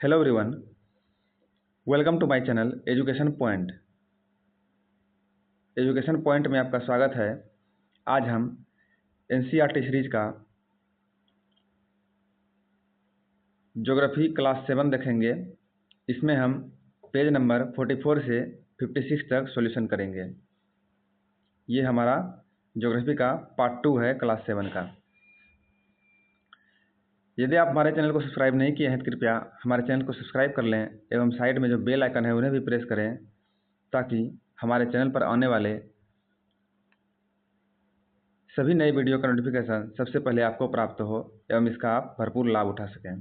Hello everyone, welcome to my channel education point. Education point में आपका स्वागत है। आज हम एनसीईआरटी सीरीज का ज्योग्राफी क्लास 7 देखेंगे। इसमें हम पेज नंबर 44 से 56 तक सॉल्यूशन करेंगे। ये हमारा ज्योग्राफी का पार्ट 2 है क्लास 7 का। यदि आप हमारे चैनल को सब्सक्राइब नहीं किए हैं तो कृपया हमारे चैनल को सब्सक्राइब कर लें एवं साइड में जो बेल आइकन है उन्हें भी प्रेस करें, ताकि हमारे चैनल पर आने वाले सभी नए वीडियो का नोटिफिकेशन सबसे पहले आपको प्राप्त हो एवं इसका आप भरपूर लाभ उठा सकें।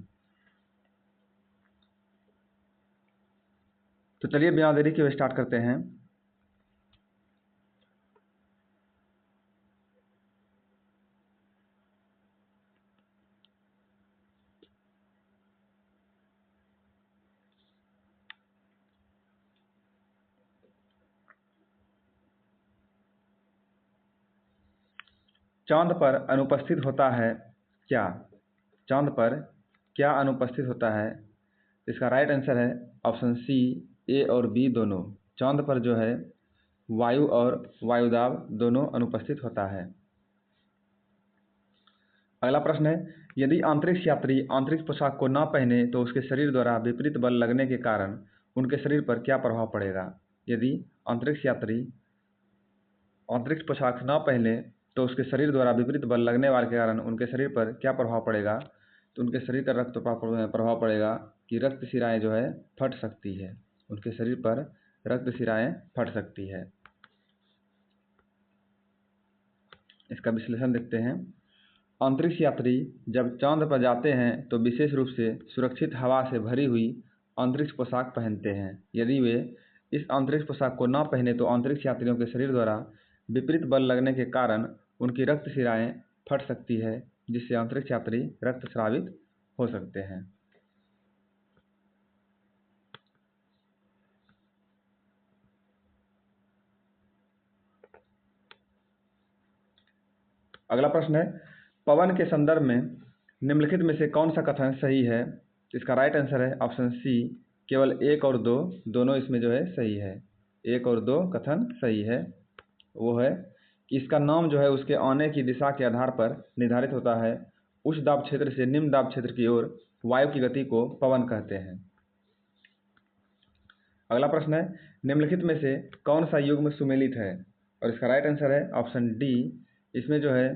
तो चलिए बिना देरी के स्टार्ट करते हैं। चांद पर अनुपस्थित होता है क्या? चांद पर क्या अनुपस्थित होता है? इसका राइट आंसर है ऑप्शन सी, ए और बी दोनों। चांद पर जो है वायु और वायुदाब दोनों अनुपस्थित होता है। अगला प्रश्न है, यदि अंतरिक्ष यात्री अंतरिक्ष पोशाक को न पहने तो उसके शरीर द्वारा विपरीत बल लगने के कारण उनके शरीर पर क्या प्रभाव पड़ेगा? यदि अंतरिक्ष यात्री अंतरिक्ष पोशाक न पहने तो उसके शरीर द्वारा विपरीत बल लगने वाले के कारण उनके शरीर पर क्या प्रभाव पड़ेगा? तो उनके शरीर का रक्त प्रभाव पड़ेगा कि रक्त शिराएं जो है फट सकती है। उनके शरीर पर रक्त शिराएं फट सकती है। इसका विश्लेषण देखते हैं। अंतरिक्ष यात्री जब चांद पर जाते हैं तो विशेष रूप से सुरक्षित हवा से भरी हुई अंतरिक्ष पोशाक पहनते हैं। यदि वे इस अंतरिक्ष पोशाक को न पहने तो अंतरिक्ष यात्रियों के शरीर द्वारा विपरीत बल लगने के कारण उनकी रक्त शिराएं फट सकती है, जिससे अंतरिक्ष यात्री रक्तस्रावित हो सकते हैं। अगला प्रश्न है, पवन के संदर्भ में निम्नलिखित में से कौन सा कथन सही है? इसका राइट आंसर है ऑप्शन सी, केवल 1 और 2 दोनों इसमें जो है सही है। 1 और 2 कथन सही है। वो है कि इसका नाम जो है उसके आने की दिशा के आधार पर निर्धारित होता है। उच्च दाब क्षेत्र से निम्न दाब क्षेत्र की ओर वायु की गति को पवन कहते हैं। अगला प्रश्न है, निम्नलिखित में से कौन सा युग्म सुमेलित है? और इसका राइट आंसर है ऑप्शन डी। इसमें जो है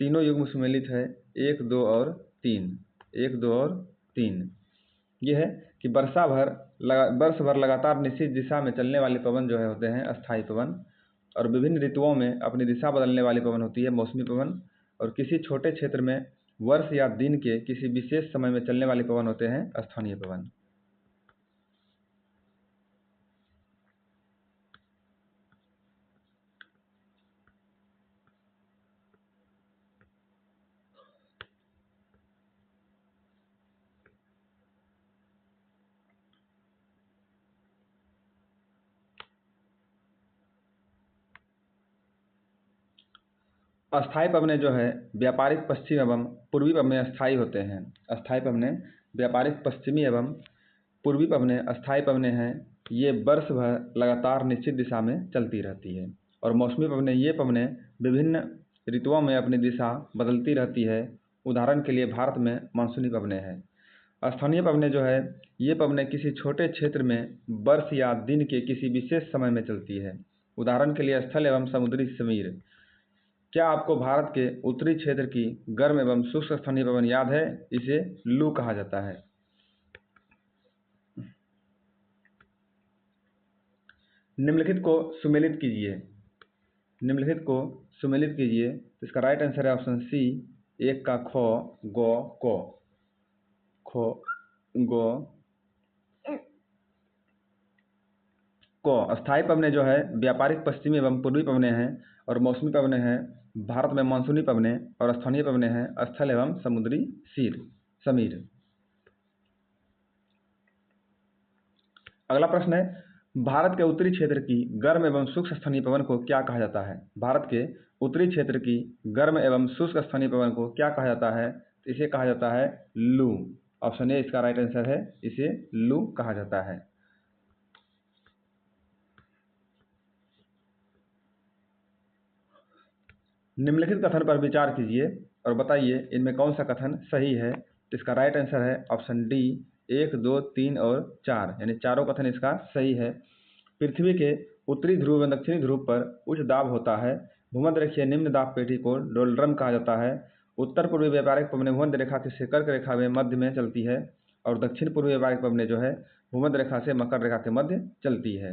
तीनों युग्म सुमेलित है, 1, 2 और 3। 1, 2 और 3 ये है कि वर्ष भर लगातार निश्चित दिशा में चलने वाले पवन जो है होते हैं अस्थायी पवन, और विभिन्न ऋतुओं में अपनी दिशा बदलने वाली पवन होती है मौसमी पवन, और किसी छोटे क्षेत्र में वर्ष या दिन के किसी विशेष समय में चलने वाले पवन होते हैं स्थानीय पवन। अस्थायी पवनें जो है व्यापारिक पश्चिम एवं पूर्वी पवनें अस्थायी होते हैं। अस्थायी पवनें व्यापारिक पश्चिमी एवं पूर्वी पवनें अस्थायी पवनें हैं। ये वर्ष भर लगातार निश्चित दिशा में चलती रहती है। और मौसमी पवनें ये पवनें विभिन्न ऋतुओं में अपनी दिशा बदलती रहती है। उदाहरण के लिए भारत में मानसूनी पवनें हैं। स्थानीय पवनें जो है ये पवनें किसी छोटे क्षेत्र में वर्ष या दिन के किसी विशेष समय में चलती है। उदाहरण के लिए स्थल एवं समुद्री समीर। क्या आपको भारत के उत्तरी क्षेत्र की गर्म एवं शुष्क स्थानीय पवन याद है? इसे लू कहा जाता है। निम्नलिखित को सुमेलित कीजिए। निम्नलिखित को सुमेलित कीजिए। तो इसका राइट आंसर है ऑप्शन सी, 1 का खो, गो, को। खो, गो, को। अस्थायी पवनें जो है व्यापारिक पश्चिमी एवं पूर्वी पवनें हैं, और मौसमी पवनें हैं भारत में मानसूनी पवनें, और स्थानीय पवनें हैं स्थल एवं समुद्री समीर। अगला प्रश्न है, भारत के उत्तरी क्षेत्र की गर्म एवं शुष्क स्थानीय पवन को क्या कहा जाता है? भारत के उत्तरी क्षेत्र की गर्म एवं शुष्क स्थानीय पवन को क्या कहा जाता है? इसे कहा जाता है लू। ऑप्शन ए इसका राइट आंसर है, इसे लू कहा जाता है। निम्नलिखित कथन पर विचार कीजिए और बताइए इनमें कौन सा कथन सही है। तो इसका राइट आंसर है ऑप्शन डी 1, 2, 3 और 4, यानी चारों कथन इसका सही है। पृथ्वी के उत्तरी ध्रुव एवं दक्षिणी ध्रुव पर उच्च दाब होता है। भूमध्य रेखीय निम्न दाब पेटी को डोलड्रम कहा जाता है। उत्तर पूर्वी व्यापारिक पवनें भूमध्य रेखा से कर्क रेखा में मध्य में चलती है और दक्षिण पूर्वी व्यापारिक पवनें जो है भूमध्य रेखा से मकर रेखा के मध्य चलती है।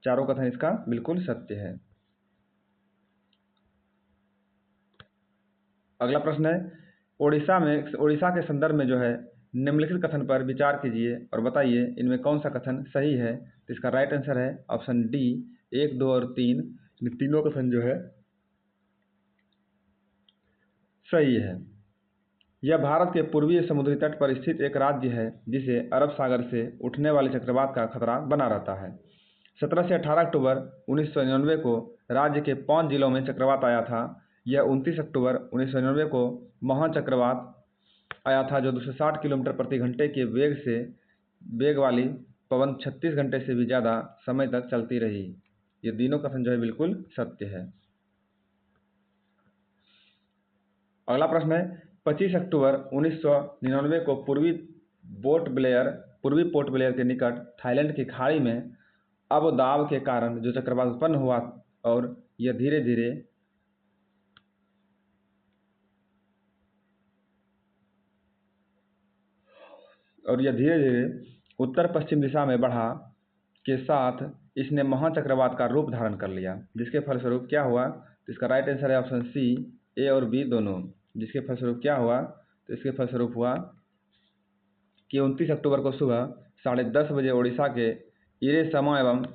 चारों कथन इसका बिल्कुल सत्य है। अगला प्रश्न है, ओडिशा के संदर्भ में जो है निम्नलिखित कथन पर विचार कीजिए और बताइए इनमें कौन सा कथन सही है। तो इसका राइट आंसर है ऑप्शन डी 1, 2 और 3, तीनों कथन जो है सही है। यह भारत के पूर्वी समुद्री तट पर स्थित एक राज्य है जिसे अरब सागर से उठने वाले चक्रवात का खतरा बना रहता है। 17 से 18 अक्टूबर 1999 को राज्य के 5 जिलों में चक्रवात आया था। यह 29 अक्टूबर 1999 को महान चक्रवात आया था जो 260 किलोमीटर प्रति घंटे के वेग वाली पवन 36 घंटे से भी ज़्यादा समय तक चलती रही। ये तीनों कथन जो है बिल्कुल सत्य है। अगला प्रश्न है, 25 अक्टूबर 1999 को पूर्वी पोर्ट ब्लेयर के निकट थाईलैंड की खाड़ी में अवदाब के कारण जो चक्रवात उत्पन्न हुआ और यह धीरे धीरे उत्तर पश्चिम दिशा में बढ़ा के साथ इसने महाचक्रवात का रूप धारण कर लिया, जिसके फलस्वरूप क्या हुआ। तो इसका राइट आंसर है ऑप्शन सी, ए और बी दोनों। जिसके फलस्वरूप क्या हुआ, तो इसके फलस्वरूप हुआ कि 29 अक्टूबर को सुबह 10:30 बजे ओडिशा के इरेसमा एवं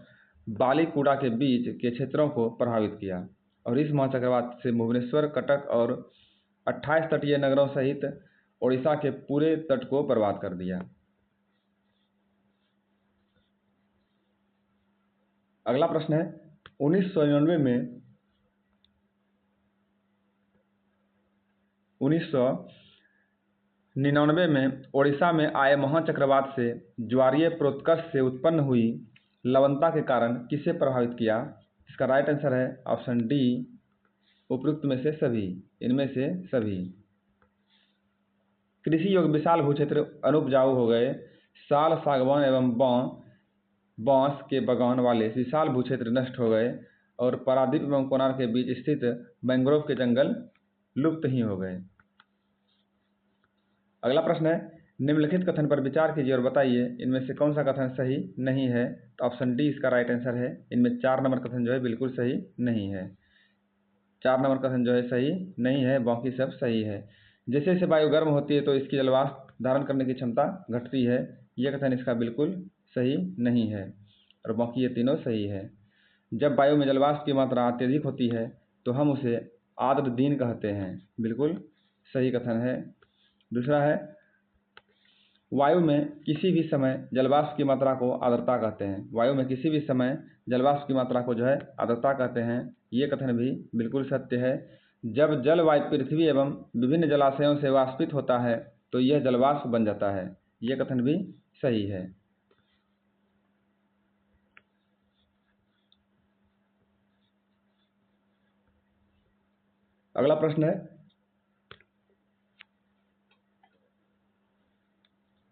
बालीकुडा के बीच के क्षेत्रों को प्रभावित किया और इस महाचक्रवात से भुवनेश्वर, कटक और 28 तटीय नगरों सहित ओडिशा के पूरे तट को बर्बाद कर दिया। अगला प्रश्न है, 1999 में ओडिशा में आए महाचक्रवात से ज्वारीय प्रोत्कर्ष से उत्पन्न हुई लवणता के कारण किसे प्रभावित किया। इसका राइट आंसर है ऑप्शन डी, उपयुक्त में से सभी, इनमें से सभी। कृषि योग्य विशाल भूक्षेत्र अनुपजाऊ हो गए। साल, सागवान एवं बांस के बगान वाले विशाल भूक्षेत्र नष्ट हो गए और पारादीप एवं कोणार्क के बीच स्थित मैंग्रोव के जंगल लुप्त ही हो गए। अगला प्रश्न है, निम्नलिखित कथन पर विचार कीजिए और बताइए इनमें से कौन सा कथन सही नहीं है। तो ऑप्शन डी इसका राइट आंसर है। इनमें 4 नंबर कथन जो है बिल्कुल सही नहीं है। 4 नंबर कथन जो है सही नहीं है, बाकी सब सही है। जैसे जैसे वायु गर्म होती है तो इसकी जलवाष्प धारण करने की क्षमता घटती है। यह कथन इसका बिल्कुल सही नहीं है और बाकी ये तीनों सही है। जब वायु में जलवाष्प की मात्रा अत्यधिक होती है तो हम उसे आर्द्र दिन कहते हैं, बिल्कुल सही कथन है। दूसरा है, वायु में किसी भी समय जलवाष्प की मात्रा को आर्द्रता कहते हैं। वायु में किसी भी समय जलवाष्प की मात्रा को जो है आर्द्रता कहते हैं। ये कथन भी बिल्कुल सत्य है। जब जल वायु पृथ्वी एवं विभिन्न जलाशयों से वाष्पित होता है तो यह जलवाष्प बन जाता है। यह कथन भी सही है। अगला प्रश्न है,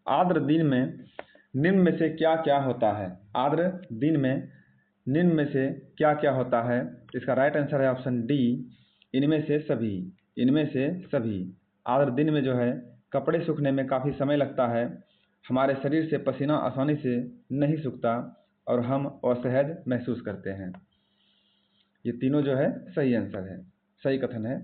आर्द्र दिन में निम्न में से क्या क्या होता है। आर्द्र दिन में निम्न में से क्या क्या होता है। इसका राइट आंसर है ऑप्शन डी, इनमें से सभी। इनमें से सभी। आर्द्र दिन में जो है कपड़े सूखने में काफ़ी समय लगता है, हमारे शरीर से पसीना आसानी से नहीं सूखता और हम असहज महसूस करते हैं। ये तीनों जो है सही आंसर है, सही कथन है।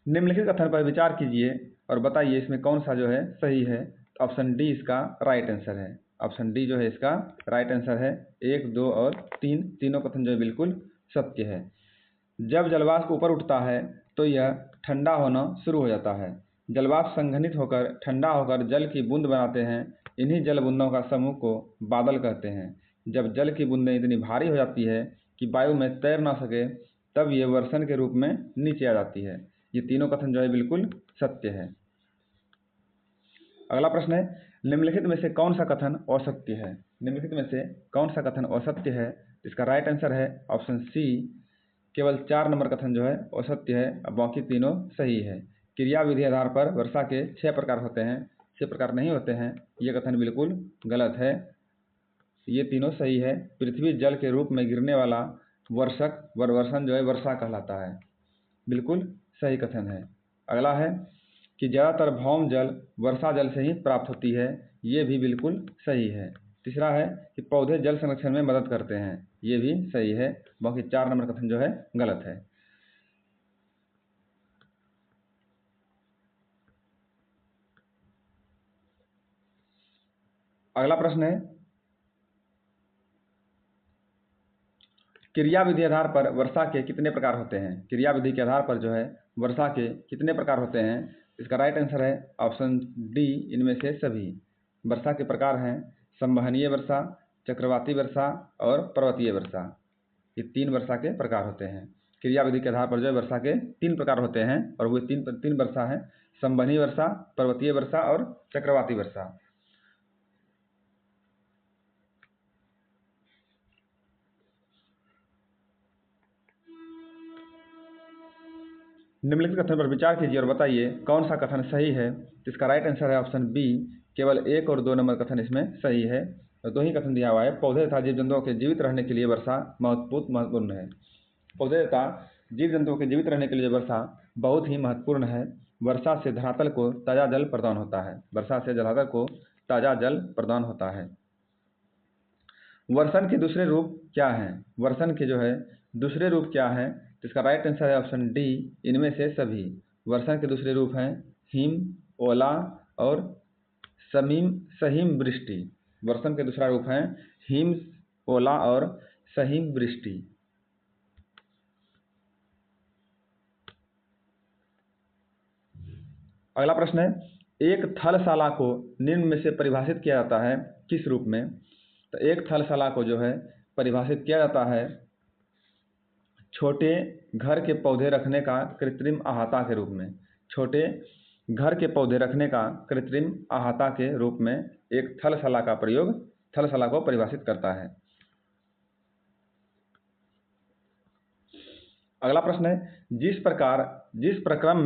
निम्नलिखित कथन पर विचार कीजिए और बताइए इसमें कौन सा जो है सही है। ऑप्शन डी इसका राइट आंसर है। ऑप्शन डी जो है इसका राइट आंसर है। 1, 2 और 3 तीनों कथन जो है बिल्कुल सत्य है। जब जलवाष्प ऊपर उठता है तो यह ठंडा होना शुरू हो जाता है। जलवाष्प संघनित होकर ठंडा होकर जल की बूंद बनाते हैं। इन्हीं जल बूंदों का समूह को बादल कहते हैं। जब जल की बूंदें इतनी भारी हो जाती है कि वायु में तैर ना सके तब ये वर्षण के रूप में नीचे आ जाती है। ये तीनों कथन जो है बिल्कुल सत्य है। अगला प्रश्न है, निम्नलिखित में से कौन सा कथन असत्य है? निम्नलिखित में से कौन सा कथन असत्य है? इसका राइट आंसर है ऑप्शन सी, केवल 4 नंबर कथन जो है असत्य है, अब बाकी तीनों सही है। क्रिया विधि आधार पर वर्षा के 6 प्रकार होते हैं, 6 प्रकार नहीं होते हैं, ये कथन बिल्कुल गलत है। ये तीनों सही है। पृथ्वी जल के रूप में गिरने वाला वर्षण जो है वर्षा कहलाता है, बिल्कुल सही कथन है। अगला है कि ज़्यादातर भौम जल वर्षा जल से ही प्राप्त होती है, ये भी बिल्कुल सही है। तीसरा है कि पौधे जल संरक्षण में मदद करते हैं, ये भी सही है। बाकी 4 नंबर कथन जो है गलत है। अगला प्रश्न है, क्रिया विधि आधार पर वर्षा के कितने प्रकार होते हैं? क्रिया विधि के आधार पर जो है वर्षा के कितने प्रकार होते हैं? इसका राइट आंसर है ऑप्शन डी, इनमें से सभी। वर्षा के प्रकार हैं संवहनीय वर्षा, चक्रवाती वर्षा और पर्वतीय वर्षा। ये 3 वर्षा के प्रकार होते हैं। क्रिया विधि के आधार पर जो है वर्षा के 3 प्रकार होते हैं, और वो तीन वर्षा हैं संवहनीय वर्षा, पर्वतीय वर्षा और चक्रवाती वर्षा। निम्नलिखित कथन पर विचार कीजिए और बताइए कौन सा कथन सही है। इसका राइट आंसर है ऑप्शन बी, केवल 1 और 2 नंबर कथन इसमें सही है। और 2 ही कथन दिया हुआ है। पौधे तथा जीव जंतुओं के जीवित रहने के लिए वर्षा महत्वपूर्ण है। पौधे तथा जीव जंतुओं के जीवित रहने के लिए वर्षा बहुत ही महत्वपूर्ण है। वर्षा से धरातल को ताज़ा जल प्रदान होता है। वर्षा से धरातल को ताज़ा जल प्रदान होता है। वर्षण के दूसरे रूप क्या हैं? वर्षण के जो है दूसरे रूप क्या हैं? इसका राइट आंसर है ऑप्शन डी, इनमें से सभी। वर्षण के दूसरे रूप हैं हिम, ओला और सहीम वृष्टि। वर्षण के दूसरा रूप है हिम, ओला और सहीम वृष्टि। अगला प्रश्न है, एक थलशाला को निम्न में से परिभाषित किया जाता है किस रूप में? तो एक थलशाला को जो है परिभाषित किया जाता है छोटे घर के पौधे रखने का कृत्रिम अहाता के रूप में। छोटे घर के पौधे रखने का कृत्रिम अहाता के रूप में एक थलशाला का प्रयोग थलशाला को परिभाषित करता है। अगला प्रश्न है, जिस प्रक्रम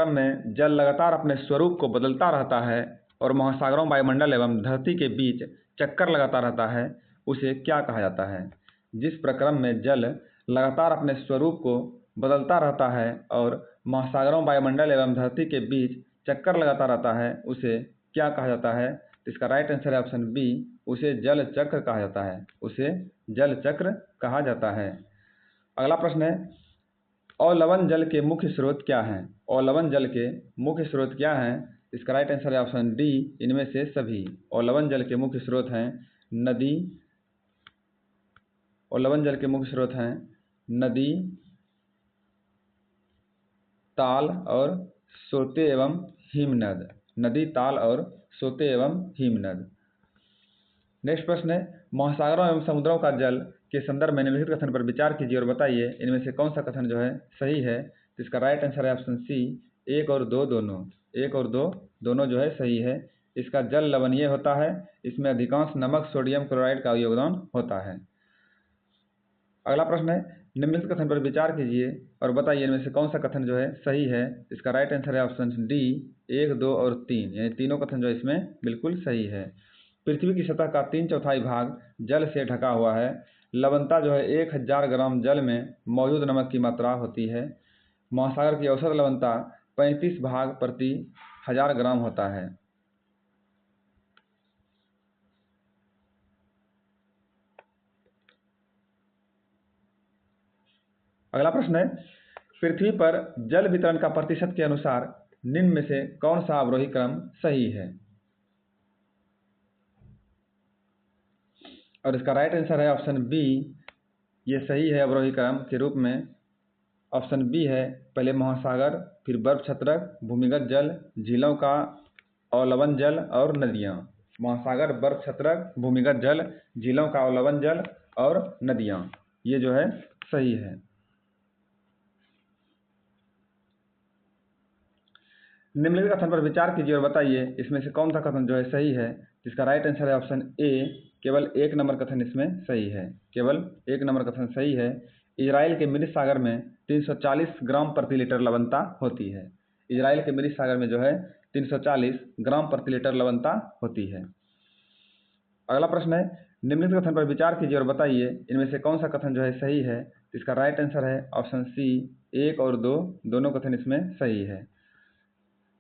में जल लगातार अपने स्वरूप को बदलता रहता है और महासागरों, वायुमंडल एवं धरती के बीच चक्कर लगाता रहता है, उसे क्या कहा जाता है? जिस प्रक्रम में जल लगातार अपने स्वरूप को बदलता रहता है और महासागरों, वायुमंडल एवं धरती के बीच चक्कर लगाता रहता है, उसे क्या कहा जाता है? इसका राइट आंसर है ऑप्शन बी, उसे जल चक्र कहा जाता है। उसे जल चक्र कहा जाता है। अगला प्रश्न है, अवलवण जल के मुख्य स्रोत क्या हैं? अवलवण जल के मुख्य स्रोत क्या हैं? इसका राइट आंसर है ऑप्शन डी, इनमें से सभी। अवलवण जल के मुख्य स्रोत हैं नदी, अवलवण जल के मुख्य स्रोत हैं नदी, ताल और सोते एवं हिमनद। नदी, ताल और सोते एवं हिमनद। नेक्स्ट प्रश्न है, महासागरों एवं समुद्रों का जल के संदर्भ में निम्नलिखित कथन पर विचार कीजिए और बताइए इनमें से कौन सा कथन जो है सही है। तो इसका राइट आंसर है ऑप्शन सी, 1 और 2 दोनों। 1 और 2 दोनों जो है सही है। इसका जल लवणीय होता है, इसमें अधिकांश नमक, सोडियम क्लोराइड का योगदान होता है। अगला प्रश्न है, निम्नलिखित कथन पर विचार कीजिए और बताइए इनमें से कौन सा कथन जो है सही है। इसका राइट आंसर है ऑप्शन डी, 1, 2 और 3, यानी तीनों कथन जो इसमें बिल्कुल सही है। पृथ्वी की सतह का 3/4 भाग जल से ढका हुआ है। लवणता जो है 1000 ग्राम जल में मौजूद नमक की मात्रा होती है। महासागर की औसत लवणता 35 भाग प्रति 1000 ग्राम होता है। अगला प्रश्न है, पृथ्वी पर जल वितरण का प्रतिशत के अनुसार निम्न में से कौन सा अवरोही क्रम सही है? और इसका राइट आंसर है ऑप्शन बी, ये सही है अवरोही क्रम के रूप में। ऑप्शन बी है पहले महासागर, फिर बर्फ छत्रक, भूमिगत जल, झीलों का अवलवण जल और नदियाँ। महासागर, बर्फ छत्रक, भूमिगत जल, झीलों का अवलवण जल और नदियाँ, ये जो है सही है। निम्नलिखित कथन पर विचार कीजिए और बताइए इसमें से कौन सा कथन जो है सही है। जिसका राइट आंसर है ऑप्शन ए, केवल एक नंबर कथन इसमें सही है। केवल एक नंबर कथन सही है। इजराइल के मृत सागर में 340 ग्राम प्रति लीटर लवणता होती है। इजराइल के मृत सागर में जो है 340 ग्राम प्रति लीटर लवणता होती है। अगला प्रश्न है, निम्नलिखित कथन पर विचार कीजिए और बताइए इनमें से कौन सा कथन जो है सही है। इसका राइट आंसर है ऑप्शन सी, 1 और 2 दोनों कथन इसमें सही है।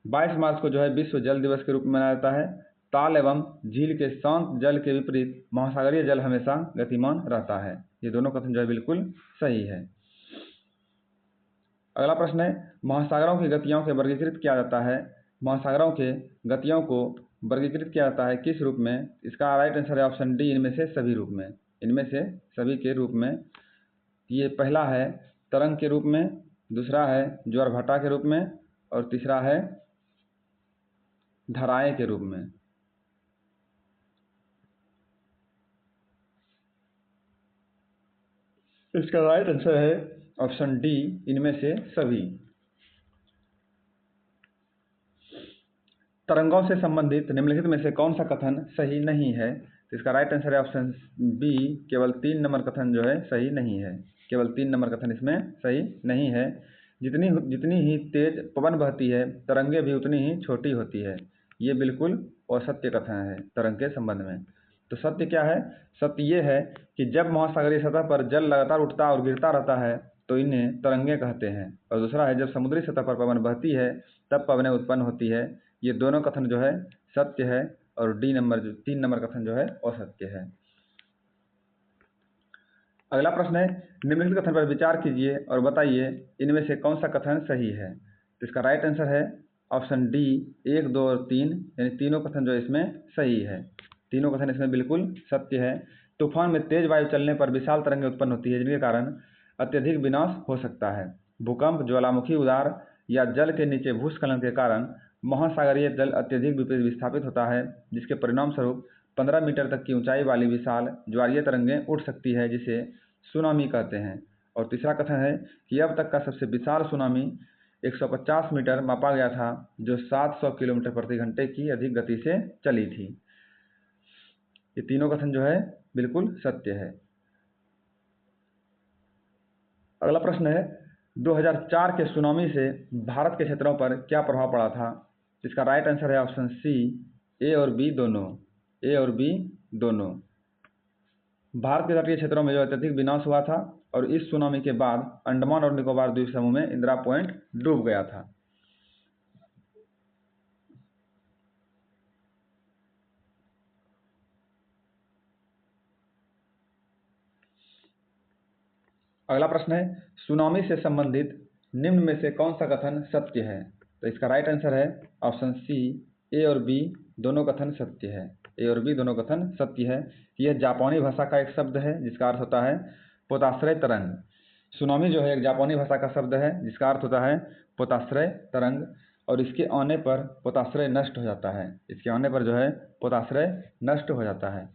22 मार्च को जो है विश्व जल दिवस के रूप में मनाया जाता है। ताल एवं झील के शांत जल के विपरीत महासागरीय जल हमेशा गतिमान रहता है। ये दोनों कथन जो है बिल्कुल सही है। अगला प्रश्न है, महासागरों की गतियों के वर्गीकृत किया जाता है। महासागरों के गतियों को वर्गीकृत किया जाता है किस रूप में। इसका राइट आंसर है ऑप्शन डी, इनमें से सभी रूप में। इनमें से सभी के रूप में। ये पहला है तरंग के रूप में, दूसरा है ज्वारभाटा के रूप में और तीसरा है धाराएं के रूप में। इसका राइट आंसर है ऑप्शन डी, इनमें से सभी। तरंगों से संबंधित निम्नलिखित में से कौन सा कथन सही नहीं है। तो इसका राइट आंसर है ऑप्शन बी, केवल 3 नंबर कथन जो है सही नहीं है। केवल 3 नंबर कथन इसमें सही नहीं है। जितनी ही तेज पवन बहती है तरंगे भी उतनी ही छोटी होती है। ये बिल्कुल असत्य कथन है तरंग के संबंध में। तो सत्य क्या है? सत्य ये है कि जब महासागरीय सतह पर जल लगातार उठता और गिरता रहता है तो इन्हें तरंगे कहते हैं। और दूसरा है जब समुद्री सतह पर पवन बहती है तब पवनें उत्पन्न होती है। ये दोनों कथन जो है सत्य है और 3 नंबर कथन जो है असत्य है। अगला प्रश्न है, निम्नलिखित कथन पर विचार कीजिए और बताइए इनमें से कौन सा कथन सही है। तो इसका राइट आंसर है ऑप्शन डी, 1, 2 और 3, यानी तीनों कथन जो इसमें सही है। तीनों कथन इसमें बिल्कुल सत्य है। तूफान में तेज वायु चलने पर विशाल तरंगें उत्पन्न होती है जिनके कारण अत्यधिक विनाश हो सकता है। भूकंप, ज्वालामुखी उदार या जल के नीचे भूस्खलन के कारण महासागरीय जल अत्यधिक विस्थापित होता है जिसके परिणाम स्वरूप 15 मीटर तक की ऊंचाई वाली विशाल ज्वारीय तरंगें उठ सकती है जिसे सुनामी कहते हैं। और तीसरा कथन है कि अब तक का सबसे विशाल सुनामी 150 मीटर मापा गया था जो 700 किलोमीटर प्रति घंटे की अधिक गति से चली थी। ये तीनों कथन जो है बिल्कुल सत्य है। अगला प्रश्न है, 2004 के सुनामी से भारत के क्षेत्रों पर क्या प्रभाव पड़ा था। इसका राइट आंसर है ऑप्शन सी, ए और बी दोनों। ए और बी दोनों। भारत के तटीय क्षेत्रों में जो अत्यधिक विनाश हुआ था और इस सुनामी के बाद अंडमान और निकोबार द्वीप समूह में इंदिरा पॉइंट डूब गया था। अगला प्रश्न है, सुनामी से संबंधित निम्न में से कौन सा कथन सत्य है। तो इसका राइट आंसर है ऑप्शन सी, ए और बी दोनों कथन सत्य है। ए और बी दोनों कथन सत्य है। यह जापानी भाषा का एक शब्द है जिसका अर्थ होता है पोताश्रय तरंग। सुनामी जो है एक जापानी भाषा का शब्द है जिसका अर्थ होता है पोताश्रय तरंग। और इसके आने पर पोताश्रय नष्ट हो जाता है। इसके आने पर जो है पोताश्रय नष्ट हो जाता है।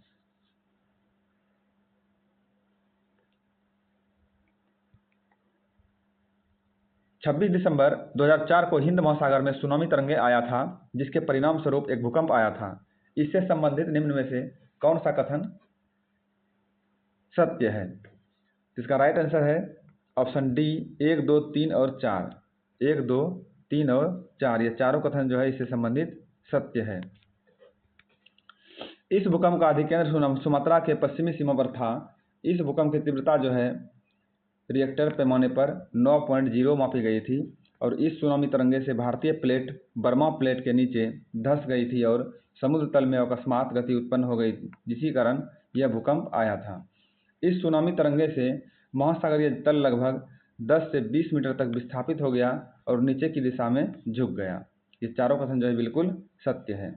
26 दिसंबर 2004 को हिंद महासागर में सुनामी तरंगे आया था जिसके परिणाम स्वरूप एक भूकंप आया था। इससे संबंधित निम्न में से कौन सा कथन सत्य है। इसका राइट आंसर है ऑप्शन डी, 1, 2, 3 और 4। 1, 2, 3 और 4 ये चारों कथन जो है इससे संबंधित सत्य है। इस भूकंप का अधिकेंद्र सुमात्रा के पश्चिमी सीमा पर था। इस भूकंप की तीव्रता जो है रिएक्टर पैमाने पर 9.0 मापी गई थी और इस सुनामी तरंगे से भारतीय प्लेट बर्मा प्लेट के नीचे धंस गई थी और समुद्र तल में अकस्मात गति उत्पन्न हो गई जिसी कारण यह भूकंप आया था। इस सुनामी तरंगे से महासागरीय तल लगभग 10 से 20 मीटर तक विस्थापित हो गया और नीचे की दिशा में झुक गया। ये चारों कथन जो है बिल्कुल सत्य है।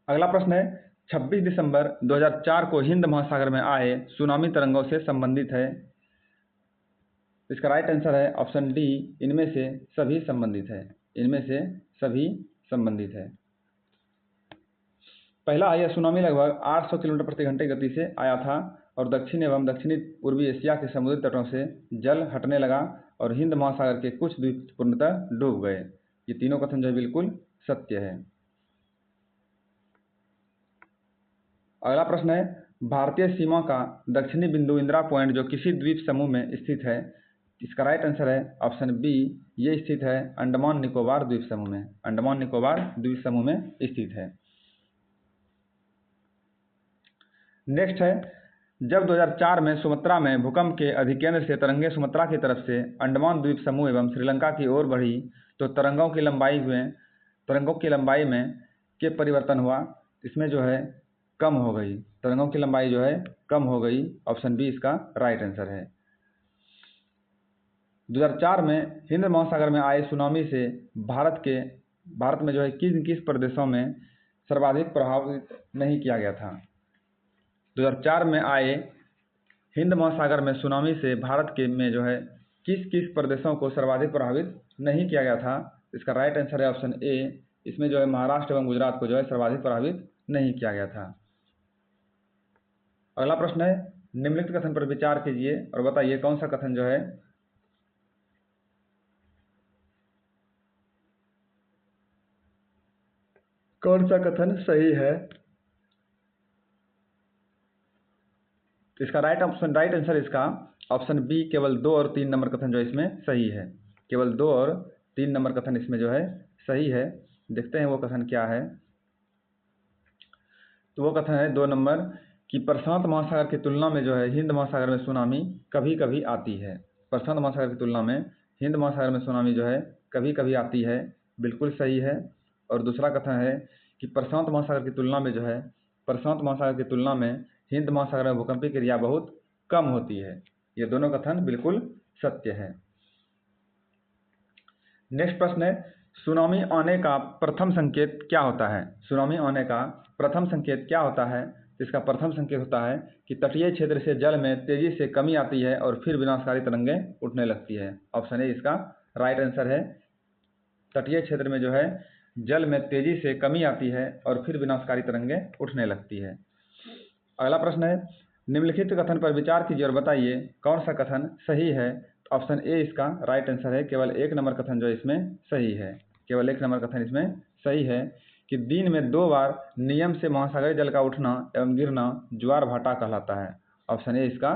अगला प्रश्न है, 26 दिसंबर 2004 को हिंद महासागर में आए सुनामी तरंगों से संबंधित है। इसका राइट आंसर है ऑप्शन डी, इनमें से सभी संबंधित है। इनमें से सभी संबंधित है। पहला है, यह सुनामी लगभग 800 किलोमीटर प्रति घंटे गति से आया था और दक्षिण एवं दक्षिणी पूर्वी एशिया के समुद्री तटों से जल हटने लगा और हिंद महासागर के कुछ द्वीप पूर्णतः डूब गए। ये तीनों कथन जो है बिल्कुल सत्य है। अगला प्रश्न है, भारतीय सीमा का दक्षिणी बिंदु इंदिरा पॉइंट जो किसी द्वीप समूह में स्थित है। इसका राइट आंसर है ऑप्शन बी, ये स्थित है अंडमान निकोबार द्वीप समूह में। अंडमान निकोबार द्वीप समूह में स्थित है। नेक्स्ट है, जब 2004 में सुमात्रा में भूकंप के अधिकेंद्र से तरंगें सुमात्रा की तरफ से अंडमान द्वीप समूह एवं श्रीलंका की ओर बढ़ी तो तरंगों की लंबाई में के परिवर्तन हुआ। इसमें जो है कम हो गई, तरंगों की लंबाई जो है कम हो गई। ऑप्शन बी इसका राइट आंसर है। 2004 में हिंद महासागर में आए सुनामी से भारत में जो है किन किस प्रदेशों में सर्वाधिक प्रभावित नहीं किया गया था। 2004 में आए हिंद महासागर में सुनामी से भारत के में जो है किस किस प्रदेशों को सर्वाधिक प्रभावित नहीं किया गया था। इसका राइट आंसर है ऑप्शन ए, इसमें जो है महाराष्ट्र एवं गुजरात को जो है सर्वाधिक प्रभावित नहीं किया गया था। अगला प्रश्न है, निम्नलिखित कथन पर विचार कीजिए और बताइए कौन सा कथन जो है सही है। इसका राइट आंसर इसका ऑप्शन बी, केवल 2 और 3 नंबर कथन जो इसमें सही है। केवल 2 और 3 नंबर कथन इसमें जो है सही है। देखते हैं वो कथन क्या है। तो वो कथन है 2 नंबर कि प्रशांत महासागर की तुलना में जो है हिंद महासागर में सुनामी कभी कभी आती है। प्रशांत महासागर की तुलना में हिंद महासागर में सुनामी जो है कभी कभी आती है, बिल्कुल सही है। और दूसरा कथन है कि प्रशांत महासागर की तुलना में हिंद महासागर में भूकंपीय क्रिया बहुत कम होती है। ये दोनों कथन बिल्कुल सत्य है। नेक्स्ट प्रश्न है, सुनामी आने का प्रथम संकेत क्या होता है। सुनामी आने का प्रथम संकेत क्या होता है। इसका प्रथम संकेत होता है कि तटीय क्षेत्र से जल में तेजी से कमी आती है और फिर विनाशकारी तरंगें उठने लगती है। ऑप्शन ए इसका राइट आंसर है। तटीय क्षेत्र में जो है जल में तेजी से कमी आती है और फिर विनाशकारी तरंगें उठने लगती है। अगला प्रश्न है, निम्नलिखित कथन पर विचार कीजिए और बताइए कौन सा कथन सही है। ऑप्शन ए इसका राइट आंसर है। केवल 1 नंबर कथन जो इसमें सही है। केवल 1 नंबर कथन इसमें सही है कि दिन में 2 बार नियम से महासागरीय जल का उठना एवं गिरना ज्वार भाटा कहलाता है। ऑप्शन ए इसका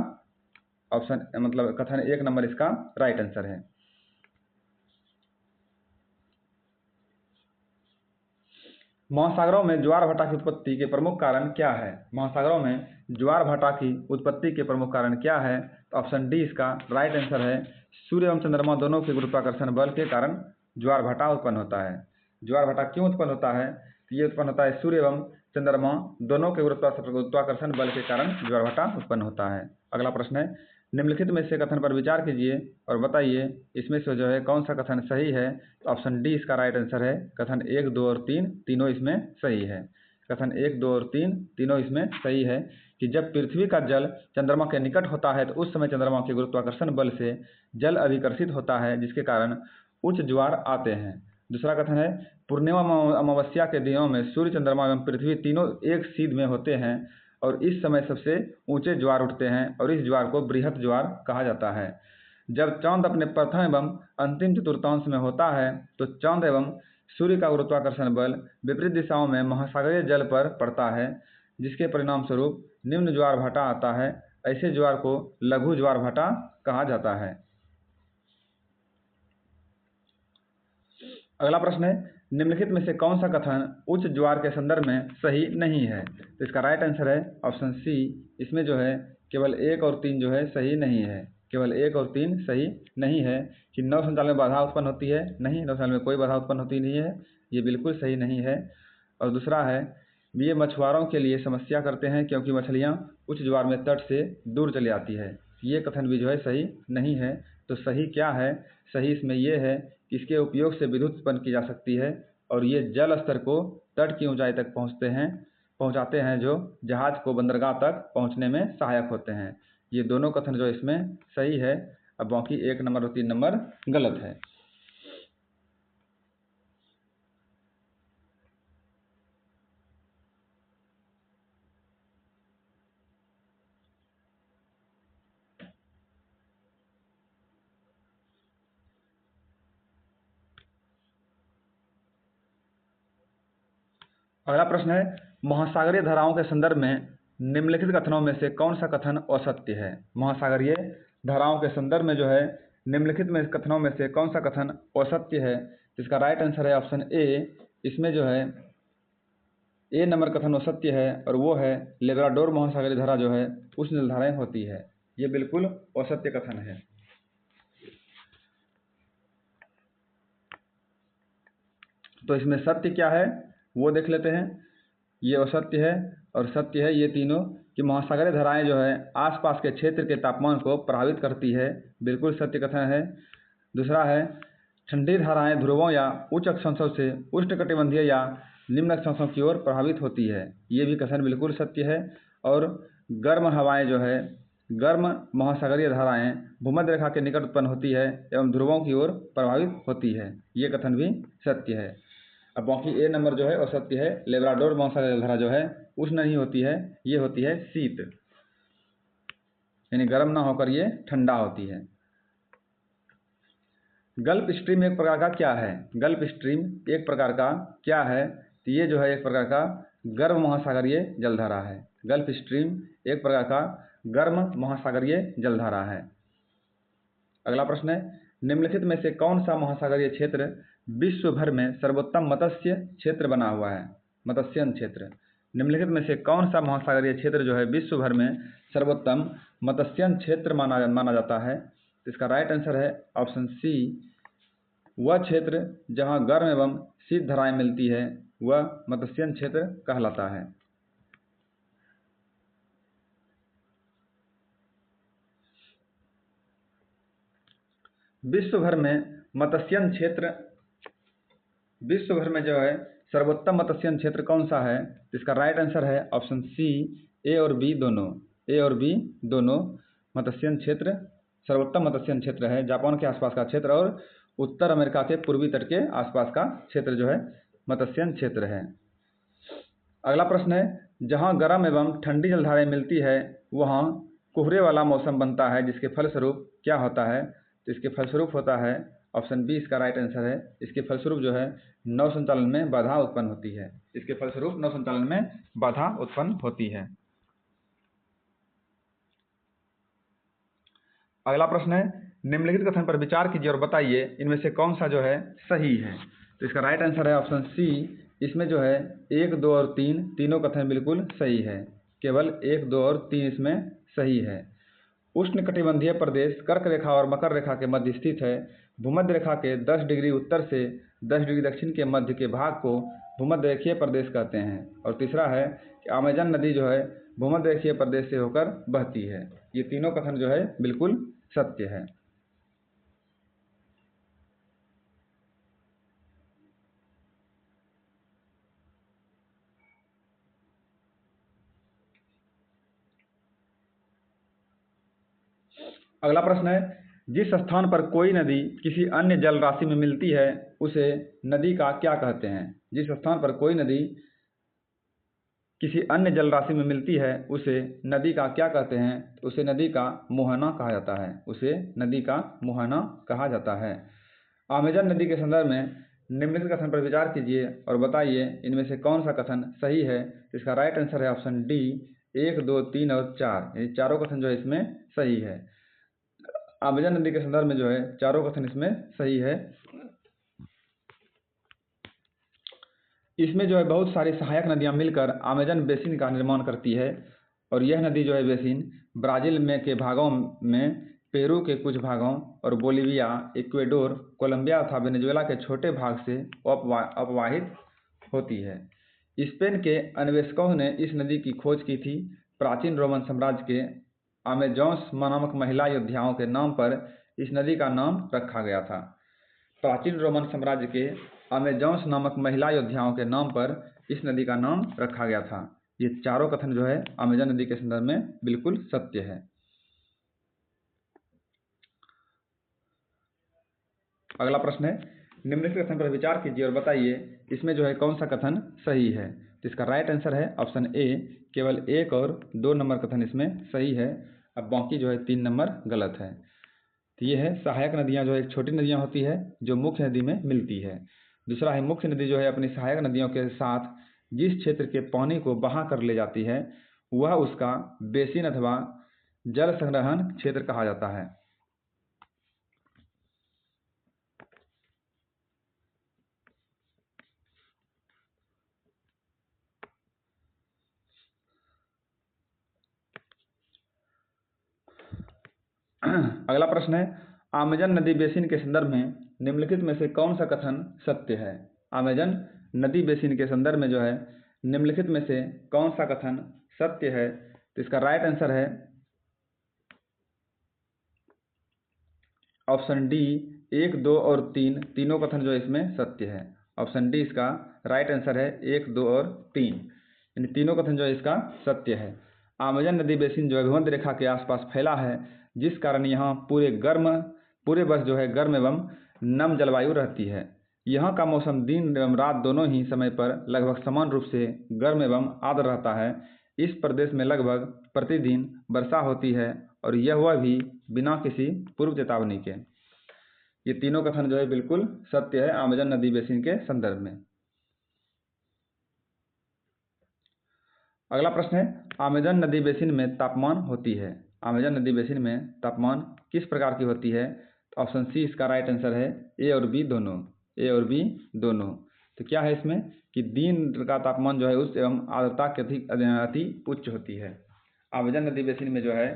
कथन 1 नंबर इसका राइट आंसर है। महासागरों में ज्वार भाटा की उत्पत्ति के प्रमुख कारण क्या है। महासागरों में ज्वार भाटा की उत्पत्ति के प्रमुख कारण क्या है। तो ऑप्शन डी इसका राइट आंसर है। सूर्य एवं चंद्रमा दोनों के गुरुत्वाकर्षण बल के कारण ज्वार भाटा उत्पन्न होता है। ज्वार भाटा क्यों उत्पन्न होता है। तो ये उत्पन्न होता है सूर्य एवं चंद्रमा दोनों के गुरुत्वाकर्षण बल के कारण ज्वार भाटा उत्पन्न होता है। अगला प्रश्न है, निम्नलिखित में से कथन पर विचार कीजिए और बताइए इसमें से जो है कौन सा कथन सही है। तो ऑप्शन डी इसका राइट आंसर है। कथन 1, 2 और 3 तीनों इसमें सही है। कथन 1, 2 और 3 तीनों इसमें सही है कि जब पृथ्वी का जल चंद्रमा के निकट होता है तो उस समय चंद्रमा के गुरुत्वाकर्षण बल से जल अभिकर्षित होता है, जिसके कारण उच्च ज्वार आते हैं। दूसरा कथन है, पूर्णिमा अमावस्या के दिनों में सूर्य, चंद्रमा एवं पृथ्वी तीनों एक सीध में होते हैं और इस समय सबसे ऊंचे ज्वार उठते हैं और इस ज्वार को बृहत ज्वार कहा जाता है। जब चांद अपने प्रथम एवं अंतिम चतुर्थांश में होता है तो चांद एवं सूर्य का गुरुत्वाकर्षण बल विपरीत दिशाओं में महासागरीय जल पर पड़ता है, जिसके परिणाम स्वरूप निम्न ज्वार भाटा आता है। ऐसे ज्वार को लघु ज्वार भाटा कहा जाता है। अगला प्रश्न है, निम्नलिखित में से कौन सा कथन उच्च ज्वार के संदर्भ में सही नहीं है। तो इसका राइट आंसर है ऑप्शन सी। इसमें जो है केवल 1 और 3 जो है सही नहीं है। केवल 1 और 3 सही नहीं है कि नौ संचालन में बाधा उत्पन्न होती है। नहीं, नौ संचालन में कोई बाधा उत्पन्न होती नहीं है, ये बिल्कुल सही नहीं है। और दूसरा है, ये मछुआरों के लिए समस्या करते हैं क्योंकि मछलियाँ उच्च ज्वार में तट से दूर चली आती है। ये कथन भी जो है सही नहीं है। तो सही क्या है। सही इसमें यह है कि इसके उपयोग से विद्युत उत्पन्न की जा सकती है और ये जल स्तर को तट की ऊंचाई तक पहुंचाते हैं, जो जहाज को बंदरगाह तक पहुंचने में सहायक होते हैं। ये दोनों कथन जो इसमें सही है। अब बाकी 1 नंबर और 3 नंबर गलत है। अगला प्रश्न है, महासागरीय धाराओं के संदर्भ में निम्नलिखित कथनों में से कौन सा कथन असत्य है। महासागरीय धाराओं के संदर्भ में जो है निम्नलिखित में कथनों में से कौन सा कथन असत्य है। इसका राइट आंसर है ऑप्शन ए। इसमें जो है ए नंबर कथन असत्य है और वो है लेब्राडोर महासागरीय धारा जो है उष्ण जलधाराएं होती है। ये बिल्कुल असत्य कथन है। तो इसमें सत्य क्या है वो देख लेते हैं। ये असत्य है और सत्य है ये तीनों कि महासागरीय धाराएं जो है आसपास के क्षेत्र के तापमान को प्रभावित करती है। बिल्कुल सत्य कथन है। दूसरा है ठंडी धाराएं ध्रुवों या उच्च अक्षांशों से उष्णकटिबंधीय या निम्न अक्षांशों की ओर प्रभावित होती है। ये भी कथन बिल्कुल सत्य है। और गर्म हवाएं जो है गर्म महासागरीय धाराएं भूमध्य रेखा के निकट उत्पन्न होती है एवं ध्रुवों की ओर प्रभावित होती है। ये कथन भी सत्य है। अब बाकी ए नंबर जो है असत्य है। लेब्राडोर महासागरीय धारा जो है उष्ण नहीं होती है, ये होती है शीत, यानी गर्म ना होकर ये ठंडा होती है। गल्फ स्ट्रीम एक प्रकार का क्या है। गल्फ स्ट्रीम एक प्रकार का क्या है, तो ये जो है एक प्रकार का गर्म महासागरीय जलधारा है। गल्फ स्ट्रीम एक प्रकार का गर्म महासागरीय जलधारा है। अगला प्रश्न है, निम्नलिखित में से कौन सा महासागरीय क्षेत्र विश्व भर में सर्वोत्तम मत्स्य क्षेत्र बना हुआ है। मत्स्यन क्षेत्र। निम्नलिखित में से कौन सा महासागरीय क्षेत्र जो है विश्व भर में सर्वोत्तम मत्स्यन क्षेत्र माना जाता है। इसका राइट आंसर है ऑप्शन सी। वह क्षेत्र जहां गर्म एवं शीत धाराएं मिलती है वह मत्स्यन क्षेत्र कहलाता है। विश्व भर में मत्स्यन क्षेत्र, विश्व भर में जो है सर्वोत्तम मत्स्यन क्षेत्र कौन सा है। इसका राइट आंसर है ऑप्शन सी। ए और बी दोनों मत्स्यन क्षेत्र सर्वोत्तम मत्स्यन क्षेत्र है। जापान के आसपास का क्षेत्र और उत्तर अमेरिका के पूर्वी तट के आसपास का क्षेत्र जो है मत्स्यन क्षेत्र है। अगला प्रश्न है, जहां गर्म एवं ठंडी जलधाराएं मिलती है वहां कोहरे वाला मौसम बनता है, जिसके फलस्वरूप क्या होता है। तो इसके फलस्वरूप होता है ऑप्शन बी। इसका राइट आंसर है। इसके फलस्वरूप जो है नौ संचालन में बाधा उत्पन्न होती है। इसके फलस्वरूप नौ संचालन में बाधा उत्पन्न होती है। अगला प्रश्न है, निम्नलिखित कथन पर विचार कीजिए और बताइए इनमें से कौन सा जो है सही है। तो इसका राइट आंसर है ऑप्शन सी। इसमें जो है 1, 2 और 3 तीनों कथन बिल्कुल सही है। केवल 1, 2 और 3 इसमें सही है। उष्णकटिबंधीय प्रदेश कर्क रेखा और मकर रेखा के मध्य स्थित है। भूमध्य रेखा के 10 डिग्री उत्तर से 10 डिग्री दक्षिण के मध्य के भाग को भूमध्य रेखीय प्रदेश कहते हैं। और तीसरा है कि अमेजन नदी जो है भूमध्य रेखीय प्रदेश से होकर बहती है। ये तीनों कथन जो है बिल्कुल सत्य है। अगला प्रश्न है, जिस स्थान पर कोई नदी किसी अन्य जल राशि में मिलती है उसे नदी का क्या कहते हैं। जिस स्थान पर कोई नदी किसी अन्य जल राशि में मिलती है उसे नदी का क्या कहते हैं। उसे नदी का मुहाना कहा जाता है। उसे नदी का मुहाना कहा जाता है। अमेजन नदी के संदर्भ में निम्नलिखित कथन पर विचार कीजिए और बताइए इनमें से कौन सा कथन सही है। इसका राइट आंसर है ऑप्शन डी। 1, 2, 3 और 4 ये चारों कथन जो है इसमें सही है। अमेजन नदी के संदर्भ में जो है चारों कथन इसमें सही है। इसमें जो है बहुत सारी सहायक नदियां मिलकर अमेजन बेसिन का निर्माण करती है और यह नदी जो है बेसिन ब्राज़ील में के भागों में, पेरू के कुछ भागों और बोलिविया, इक्वेडोर, कोलंबिया तथा वेनेजुएला के छोटे भाग से अपवाहित होती है। स्पेन के अन्वेषकों ने इस नदी की खोज की थी। प्राचीन रोमन साम्राज्य के अमेजोन्स नामक महिला योद्धाओं के नाम पर इस नदी का नाम रखा गया था। प्राचीन रोमन साम्राज्य के अमेजोन्स नामक महिला योद्धाओं के नाम पर इस नदी का नाम रखा गया था। ये चारों कथन जो है अमेजन नदी के संदर्भ में बिल्कुल सत्य है। अगला प्रश्न है, निम्नलिखित कथन पर विचार कीजिए और बताइए इसमें जो है कौन सा कथन सही है। तो इसका राइट आंसर है ऑप्शन ए। केवल 1 और 2 नंबर कथन इसमें सही है। अब बाकी जो है 3 नंबर गलत है। तो ये है सहायक नदियाँ जो है एक छोटी नदियाँ होती है जो मुख्य नदी में मिलती है। दूसरा है मुख्य नदी जो है अपनी सहायक नदियों के साथ जिस क्षेत्र के पानी को बहा कर ले जाती है वह उसका बेसिन अथवा जल संग्रहण क्षेत्र कहा जाता है। अगला प्रश्न है, अमेजन नदी बेसिन के संदर्भ में निम्नलिखित में से कौन सा कथन सत्य है। अमेजन नदी बेसिन के संदर्भ में जो है निम्नलिखित में से कौन सा कथन सत्य है। तो इसका राइट आंसर है ऑप्शन डी, 1, 2 और 3 तीनों कथन जो है इसमें सत्य है। ऑप्शन डी इसका राइट आंसर है, 1, 2 और 3 इन तीनों कथन जो है इसका सत्य है। अमेजन नदी बेसिन जो है भूमध्य रेखा के आसपास फैला है, जिस कारण यहाँ पूरे वर्ष जो है गर्म एवं नम जलवायु रहती है। यहाँ का मौसम दिन एवं रात दोनों ही समय पर लगभग समान रूप से गर्म एवं आर्द्र रहता है। इस प्रदेश में लगभग प्रतिदिन वर्षा होती है और वह भी बिना किसी पूर्व चेतावनी के। ये तीनों कथन जो है बिल्कुल सत्य है अमेजन नदी बेसिन के संदर्भ में। अगला प्रश्न है, अमेजन नदी बेसिन में तापमान होती है। अमेजन नदी बेसिन में तापमान किस प्रकार की होती है। तो ऑप्शन सी इसका राइट आंसर है, ए और बी दोनों। तो क्या है इसमें कि दिन का तापमान जो है उच्च एवं आर्द्रता के अति उच्च होती है। अमेजन नदी बेसिन में जो है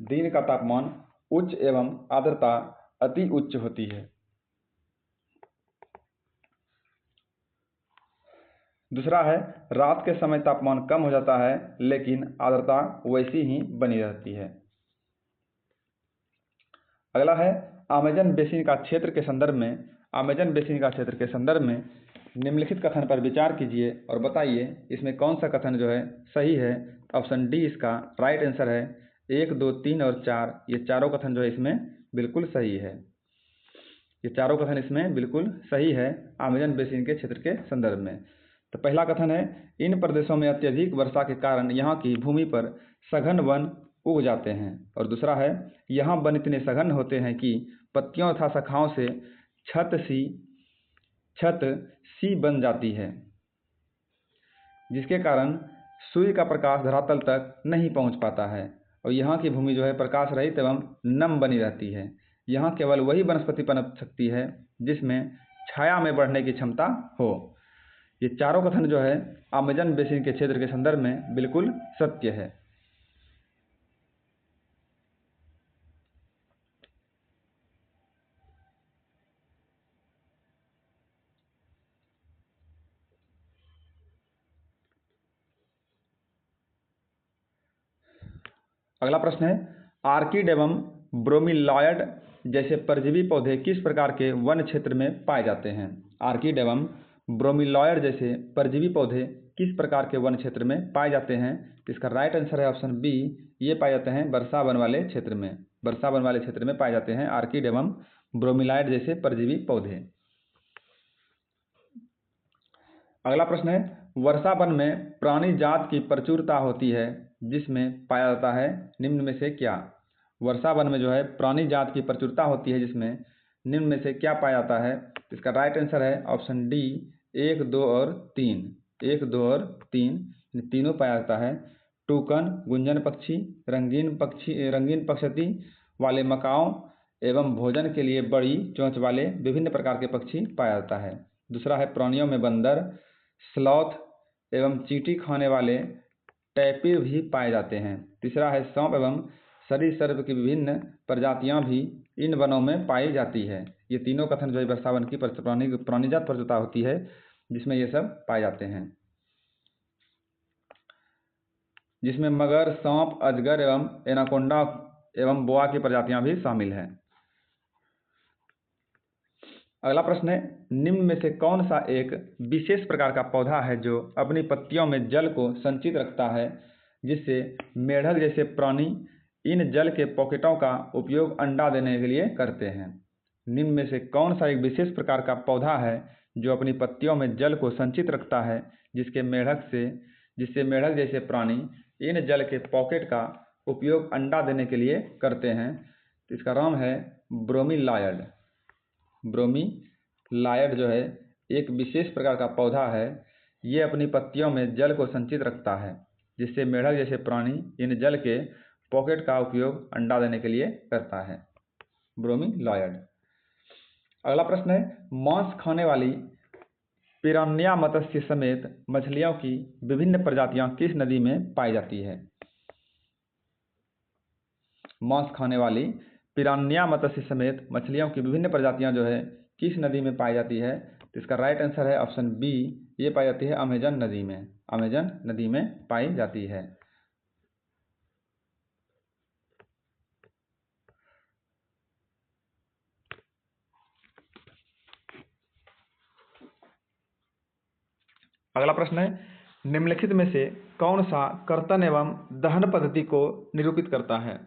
दिन का तापमान उच्च एवं आर्द्रता अति उच्च होती है। दूसरा है, रात के समय तापमान कम हो जाता है लेकिन आर्द्रता वैसी ही बनी रहती है। अगला है, अमेजन बेसिन का क्षेत्र के संदर्भ में निम्नलिखित कथन पर विचार कीजिए और बताइए इसमें कौन सा कथन जो है सही है। ऑप्शन डी इसका राइट आंसर है, 1, 2, 3 और 4 ये चारों कथन जो है इसमें बिल्कुल सही है। ये चारों कथन इसमें बिल्कुल सही है अमेजन बेसिन के क्षेत्र के संदर्भ में। तो पहला कथन है, इन प्रदेशों में अत्यधिक वर्षा के कारण यहाँ की भूमि पर सघन वन उग जाते हैं। और दूसरा है, यहाँ वन इतने सघन होते हैं कि पत्तियों तथा शाखाओं से छत सी बन जाती है, जिसके कारण सूर्य का प्रकाश धरातल तक नहीं पहुँच पाता है और यहाँ की भूमि जो है प्रकाश रहित एवं नम बनी रहती है। यहाँ केवल वही वनस्पति पनप सकती है जिसमें छाया में बढ़ने की क्षमता हो। ये चारों कथन जो है अमेजन बेसिन के क्षेत्र के संदर्भ में बिल्कुल सत्य है। अगला प्रश्न है, आर्किड एवं ब्रोमीलॉयड जैसे परजीवी पौधे किस प्रकार के वन क्षेत्र में पाए जाते हैं। आर्किड एवं ब्रोमीलॉयड जैसे परजीवी पौधे किस प्रकार के वन क्षेत्र में पाए जाते हैं। इसका राइट आंसर है ऑप्शन बी, ये पाए जाते हैं वर्षा वन वाले क्षेत्र में पाए जाते हैं आर्किड एवं ब्रोमीलॉयड जैसे परजीवी पौधे। अगला प्रश्न है, वर्षा वन में प्राणी जात की प्रचुरता होती है जिसमें पाया जाता है निम्न में से क्या। वर्षा वन में जो है प्राणी जात की प्रचुरता होती है जिसमें निम्न में से क्या पाया जाता है। इसका राइट आंसर है ऑप्शन डी, 1, 2 और 3 तीनों पाया जाता है। टूकन, गुंजन पक्षी, रंगीन पक्षी वाले मकाओं एवं भोजन के लिए बड़ी चोंच वाले विभिन्न प्रकार के पक्षी पाया जाता है। दूसरा है, प्राणियों में बंदर, स्लॉथ एवं चींटी खाने वाले टैपिर भी पाए जाते हैं। तीसरा है, सांप एवं सरीसृप की विभिन्न प्रजातियां भी इन वनों में पाई जाती है। ये तीनों कथन जो है वर्षा वन की प्राणीजात प्रचुरता होती है जिसमें ये सब पाए जाते हैं, जिसमें मगर, सांप, अजगर एवं एनाकोंडा एवं बोआ की प्रजातियां भी शामिल हैं। अगला प्रश्न है, निम्न में से कौन सा एक विशेष प्रकार का पौधा है जो अपनी पत्तियों में जल को संचित रखता है, जिससे मेढक जैसे प्राणी इन जल के पॉकेटों का उपयोग अंडा देने के लिए करते हैं। निम्न में से कौन सा एक विशेष प्रकार का पौधा है जो अपनी पत्तियों में जल को संचित रखता है, जिससे मेढक जैसे प्राणी इन जल के पॉकेट का उपयोग अंडा देने के लिए करते हैं। तो इसका नाम है ब्रोमीलॉयड जो है एक विशेष प्रकार का पौधा है ये अपनी पत्तियों में जल को संचित रखता है, जिससे मेढक जैसे प्राणी इन जल के पॉकेट का उपयोग अंडा देने के लिए करता है। ब्रोमीलॉयड। अगला प्रश्न है, मांस खाने वाली पिरान्या मत्स्य समेत मछलियों की विभिन्न प्रजातियां किस नदी में पाई जाती है? मांस खाने वाली पिरान्या मत्स्य समेत मछलियों की विभिन्न प्रजातियां जो है किस नदी में पाई जाती है? तो इसका राइट आंसर है ऑप्शन बी, ये पाई जाती है अमेजन नदी में। अमेजन नदी में पाई जाती है। अगला प्रश्न है, निम्नलिखित में से कौन सा कर्तन एवं दहन पद्धति को निरूपित करता है?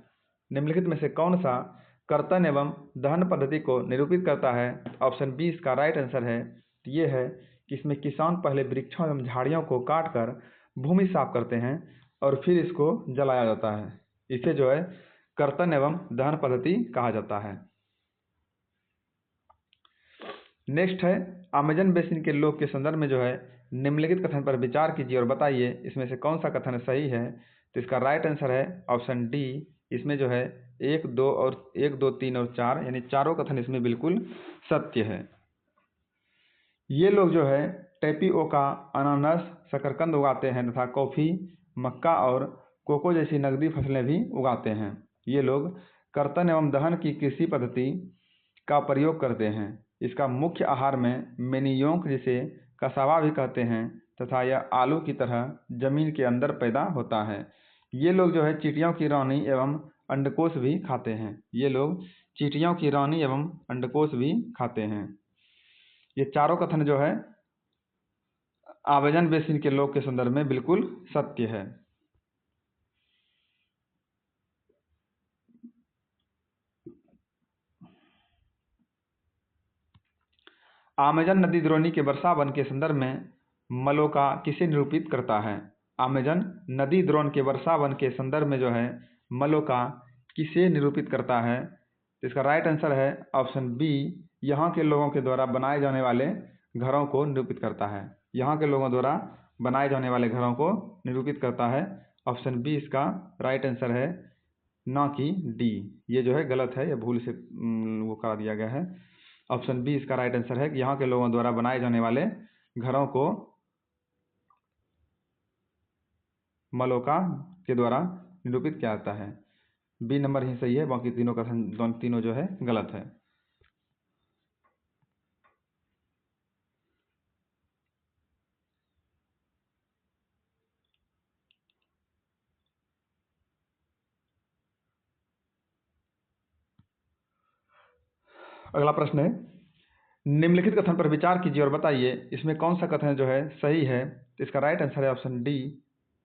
निम्नलिखित में से कौन सा कर्तन एवं दहन पद्धति को निरूपित करता है? ऑप्शन बी इसका राइट आंसर है। ये है कि इसमें किसान पहले वृक्षों एवं झाड़ियों को काटकर भूमि साफ करते हैं और फिर इसको जलाया जाता है। इसे जो है कर्तन एवं दहन पद्धति कहा जाता है। नेक्स्ट है, अमेजन बेसिन के लोग के संदर्भ में जो है निम्नलिखित कथन पर विचार कीजिए और बताइए इसमें से कौन सा कथन सही है? तो इसका राइट आंसर है ऑप्शन डी। इसमें जो है 1, 2, 3 और 4 यानी चारों कथन इसमें बिल्कुल सत्य है। ये लोग जो है टेपिओका, अनानास, शकरकंद उगाते हैं तथा कॉफ़ी, मक्का और कोको जैसी नकदी फसलें भी उगाते हैं। ये लोग कर्तन एवं दहन की कृषि पद्धति का प्रयोग करते हैं। इसका मुख्य आहार में मेनियोक, जिसे कसावा भी कहते हैं, तथा यह आलू की तरह जमीन के अंदर पैदा होता है। ये लोग जो है चींटियों की रानी एवं अंडकोश भी खाते हैं। ये लोग चींटियों की रानी एवं अंडकोश भी खाते हैं। ये चारों कथन जो है अमेजन बेसिन के लोग के संदर्भ में बिल्कुल सत्य है। अमेजन नदी द्रोणी के वर्षा वन के संदर्भ में मलोका किसे निरूपित करता है? अमेजन नदी द्रोण के वर्षा वन के संदर्भ में जो है मलोका किसे निरूपित करता है? तो इसका राइट आंसर है ऑप्शन बी, यहाँ के लोगों के द्वारा बनाए जाने वाले घरों को निरूपित करता है। यहाँ के लोगों द्वारा बनाए जाने वाले घरों को निरूपित करता है। ऑप्शन बी इसका राइट आंसर है, ना कि डी। ये जो है गलत है, ये भूल से वो करा दिया गया है। ऑप्शन बी इसका राइट आंसर है कि यहाँ के लोगों द्वारा बनाए जाने वाले घरों को मलोका के द्वारा निरूपित किया जाता है। बी नंबर ही सही है, बाकी तीनों कथन तीनों जो है गलत है। अगला प्रश्न है, निम्नलिखित कथन पर विचार कीजिए और बताइए इसमें कौन सा कथन जो है सही है? तो इसका राइट आंसर है ऑप्शन डी,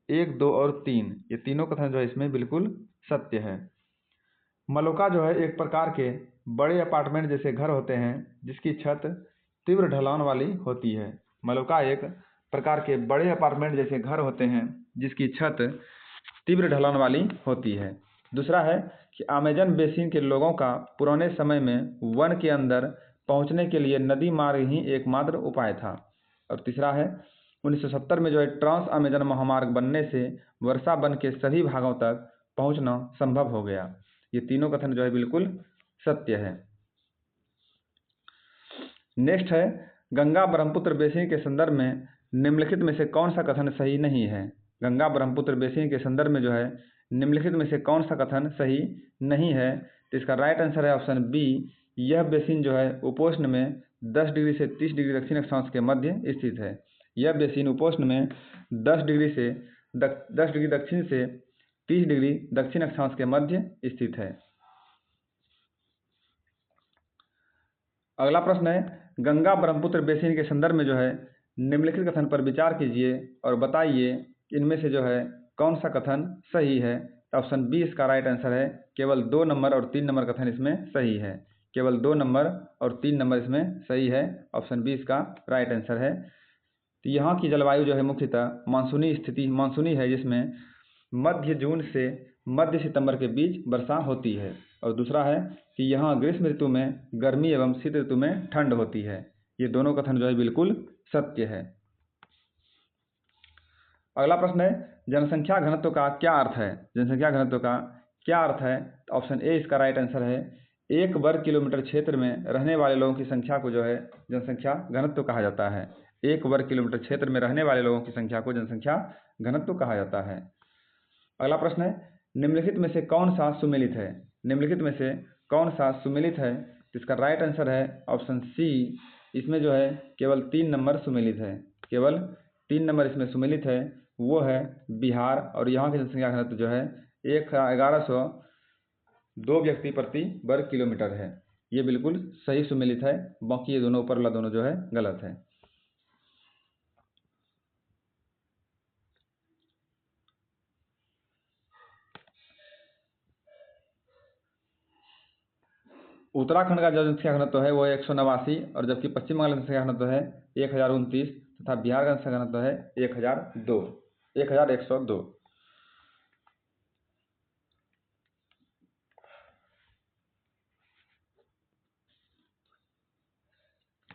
1, 2 और 3। ये तीनों कथन जो है इसमें बिल्कुल सत्य है। मलोका जो है एक प्रकार के बड़े अपार्टमेंट जैसे घर होते हैं जिसकी छत तीव्र ढलान वाली होती है। मलोका एक प्रकार के बड़े अपार्टमेंट जैसे घर होते हैं जिसकी छत तीव्र ढलान वाली होती है। दूसरा है कि अमेजन बेसिन के लोगों का पुराने समय में वन के अंदर पहुंचने के लिए नदी मार्ग ही एकमात्र उपाय था। और तीसरा है 1970 में जो है ट्रांस अमेजन महामार्ग बनने से वर्षा वन के सभी भागों तक पहुंचना संभव हो गया। ये तीनों कथन जो है बिल्कुल सत्य है। नेक्स्ट है, गंगा ब्रह्मपुत्र बेसिन के संदर्भ में निम्नलिखित में से कौन सा कथन सही नहीं है? गंगा ब्रह्मपुत्र बेसिन के संदर्भ में जो है निम्नलिखित में से कौन सा कथन सही नहीं है? तो इसका राइट आंसर है ऑप्शन बी, यह बेसिन जो है उपोष्ण में 10 डिग्री से 30 डिग्री दक्षिण अक्षांश के मध्य स्थित है। यह बेसिन उपोष्ण में 10 डिग्री दक्षिण से 30 डिग्री दक्षिण अक्षांश के मध्य स्थित है। अगला प्रश्न है, गंगा ब्रह्मपुत्र बेसिन के संदर्भ में जो है निम्नलिखित कथन पर विचार कीजिए और बताइए इनमें से जो है कौन सा कथन सही है? ऑप्शन बी इसका राइट आंसर है, केवल 2 नंबर और 3 नंबर कथन इसमें सही है। केवल 2 नंबर और 3 नंबर इसमें सही है। ऑप्शन बी इसका राइट आंसर है। तो यहाँ की जलवायु जो है मुख्यतः मानसूनी है, जिसमें मध्य जून से मध्य सितंबर के बीच वर्षा होती है। और दूसरा है कि यहाँ ग्रीष्म ऋतु में गर्मी एवं शीत ऋतु में ठंड होती है। ये दोनों कथन जो है बिल्कुल सत्य है। अगला प्रश्न है जनसंख्या घनत्व का क्या अर्थ है। जनसंख्या घनत्व का क्या अर्थ है? तो ऑप्शन ए इसका राइट आंसर है 1 वर्ग किलोमीटर क्षेत्र में रहने वाले लोगों की संख्या को जो है जनसंख्या घनत्व कहा जाता है। 1 वर्ग किलोमीटर क्षेत्र में रहने वाले लोगों की संख्या को जनसंख्या घनत्व कहा जाता है। अगला प्रश्न है निम्नलिखित में से कौन सा सुमेलित है। निम्नलिखित में से कौन सा सुमेलित है? तो इसका राइट आंसर है ऑप्शन सी। इसमें जो है केवल 3 नंबर सुमेलित है, केवल 3 नंबर इसमें सुमेलित है, वो है बिहार। और यहाँ की जनसंख्या घनत्व जो है 1102 व्यक्ति प्रति वर्ग किलोमीटर है। ये बिल्कुल सही सुमेलित है, बाकी ये दोनों ऊपर वाला दोनों जो है गलत है। उत्तराखंड का जो जनसंख्या घनत्व है वो है 189, और जबकि पश्चिम बंगाल का जनसंख्या घनत्व है 1029 तथा बिहार का जनसंख्या घनत्व है 1102।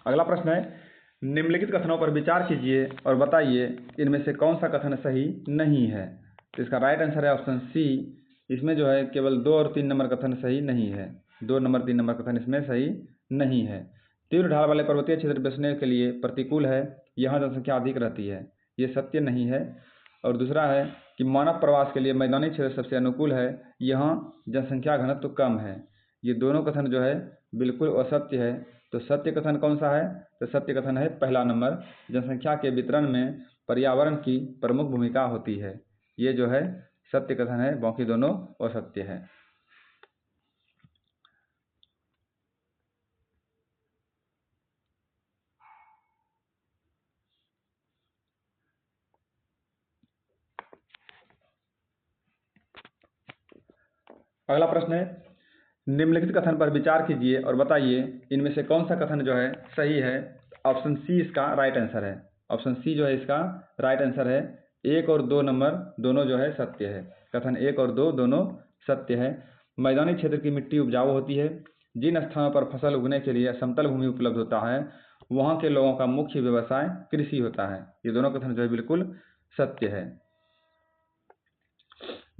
अगला प्रश्न है निम्नलिखित कथनों पर विचार कीजिए और बताइए इनमें से कौन सा कथन सही नहीं है। तो इसका राइट आंसर है ऑप्शन सी। इसमें जो है केवल 2 और 3 नंबर कथन सही नहीं है। 2 नंबर 3 नंबर कथन इसमें सही नहीं है। तीव्र ढाल वाले पर्वतीय क्षेत्र बसने के लिए प्रतिकूल है, यहाँ जनसंख्या अधिक रहती है, ये सत्य नहीं है। और दूसरा है कि मानव प्रवास के लिए मैदानी क्षेत्र सबसे अनुकूल है, यहाँ जनसंख्या घनत्व कम है। ये दोनों कथन जो है बिल्कुल असत्य है। तो सत्य कथन कौन सा है? तो सत्य कथन है पहला नंबर, जनसंख्या के वितरण में पर्यावरण की प्रमुख भूमिका होती है। ये जो है सत्य कथन है, बाकी दोनों असत्य है। अगला प्रश्न है निम्नलिखित कथन पर विचार कीजिए और बताइए इनमें से कौन सा कथन जो है सही है। ऑप्शन सी इसका राइट आंसर है। ऑप्शन सी जो है इसका राइट आंसर है। 1 और 2 नंबर दोनों जो है सत्य है। कथन 1 और 2 दोनों सत्य है। मैदानी क्षेत्र की मिट्टी उपजाऊ होती है। जिन स्थानों पर फसल उगने के लिए समतल भूमि उपलब्ध होता है वहाँ के लोगों का मुख्य व्यवसाय कृषि होता है। ये दोनों कथन जो है बिल्कुल सत्य है।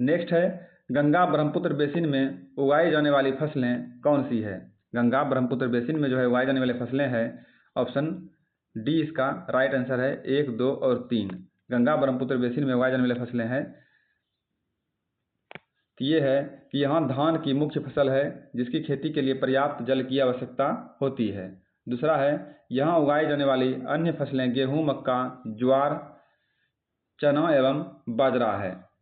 नेक्स्ट है गंगा ब्रह्मपुत्र बेसिन में उगाई जाने वाली फसलें कौन सी है। गंगा ब्रह्मपुत्र बेसिन में जो है उगाई जाने वाली फसलें हैं, ऑप्शन डी इसका राइट आंसर है 1, 2 और 3। गंगा ब्रह्मपुत्र बेसिन में उगाई जाने वाली फसलें हैं। तो ये है कि यहाँ धान की मुख्य फसल है जिसकी खेती के लिए पर्याप्त जल की आवश्यकता होती है। दूसरा है यहाँ उगाई जाने वाली अन्य फसलें गेहूँ, मक्का, ज्वार, चना एवं बाजरा है।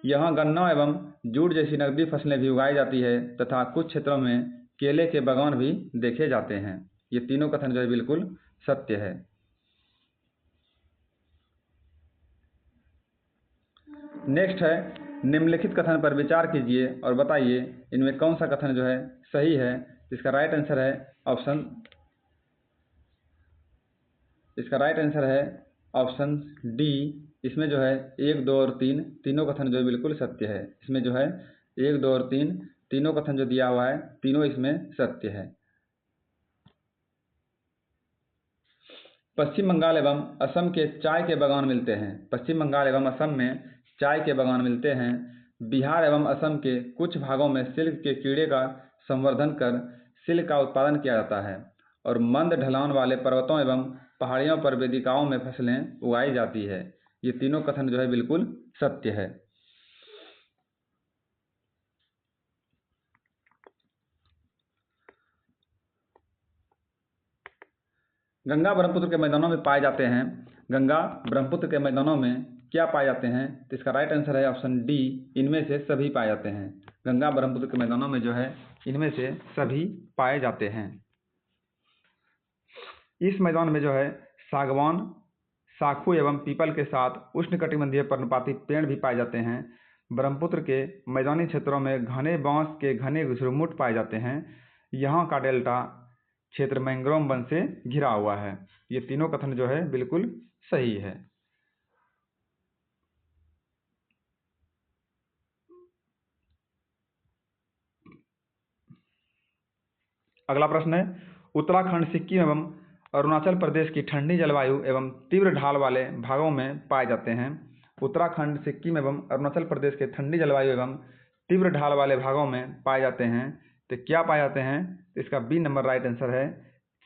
यहाँ गन्ना एवं जूट जैसी नकदी फसलें भी उगाई जाती है तथा कुछ क्षेत्रों में केले के बागान भी देखे जाते हैं। ये तीनों कथन जो है बिल्कुल सत्य है। नेक्स्ट है निम्नलिखित कथन पर विचार कीजिए और बताइए इनमें कौन सा कथन जो है सही है। इसका राइट आंसर है ऑप्शन डी। इसमें जो है 1, 2 और 3 तीनों कथन जो है बिल्कुल सत्य है। इसमें जो है 1, 2 और 3 तीनों कथन जो दिया हुआ है तीनों इसमें सत्य है। पश्चिम बंगाल एवं असम के चाय के बागान मिलते हैं। पश्चिम बंगाल एवं असम में चाय के बागान मिलते हैं। बिहार एवं असम के कुछ भागों में सिल्क के कीड़े का संवर्धन कर सिल्क का उत्पादन किया जाता है और मंद ढलान वाले पर्वतों एवं पहाड़ियों पर वेदिकाओं में फसलें उगाई जाती है। ये तीनों कथन जो है बिल्कुल सत्य है। गंगा ब्रह्मपुत्र के मैदानों में पाए जाते हैं। गंगा ब्रह्मपुत्र के मैदानों में क्या पाए जाते हैं? तो इसका राइट आंसर है ऑप्शन डी, इनमें से सभी पाए जाते हैं। गंगा ब्रह्मपुत्र के मैदानों में जो है इनमें से सभी पाए जाते हैं। इस मैदान में जो है सागवान, साखू एवं पीपल के साथ उष्णकटिबंधीय पर्णपाती पेड़ भी पाए जाते हैं। ब्रह्मपुत्र के मैदानी क्षेत्रों में घने बांस के घने झुरमुट पाए जाते हैं। यहाँ का डेल्टा क्षेत्र मैंग्रोव वन से घिरा हुआ है। ये तीनों कथन जो है बिल्कुल सही है। अगला प्रश्न है उत्तराखंड, सिक्किम एवं अरुणाचल प्रदेश की ठंडी जलवायु एवं तीव्र ढाल वाले भागों में पाए जाते हैं। उत्तराखंड, सिक्किम एवं अरुणाचल प्रदेश के ठंडी जलवायु एवं तीव्र ढाल वाले भागों में पाए जाते हैं। तो क्या पाए जाते हैं? तो इसका बी नंबर राइट आंसर है।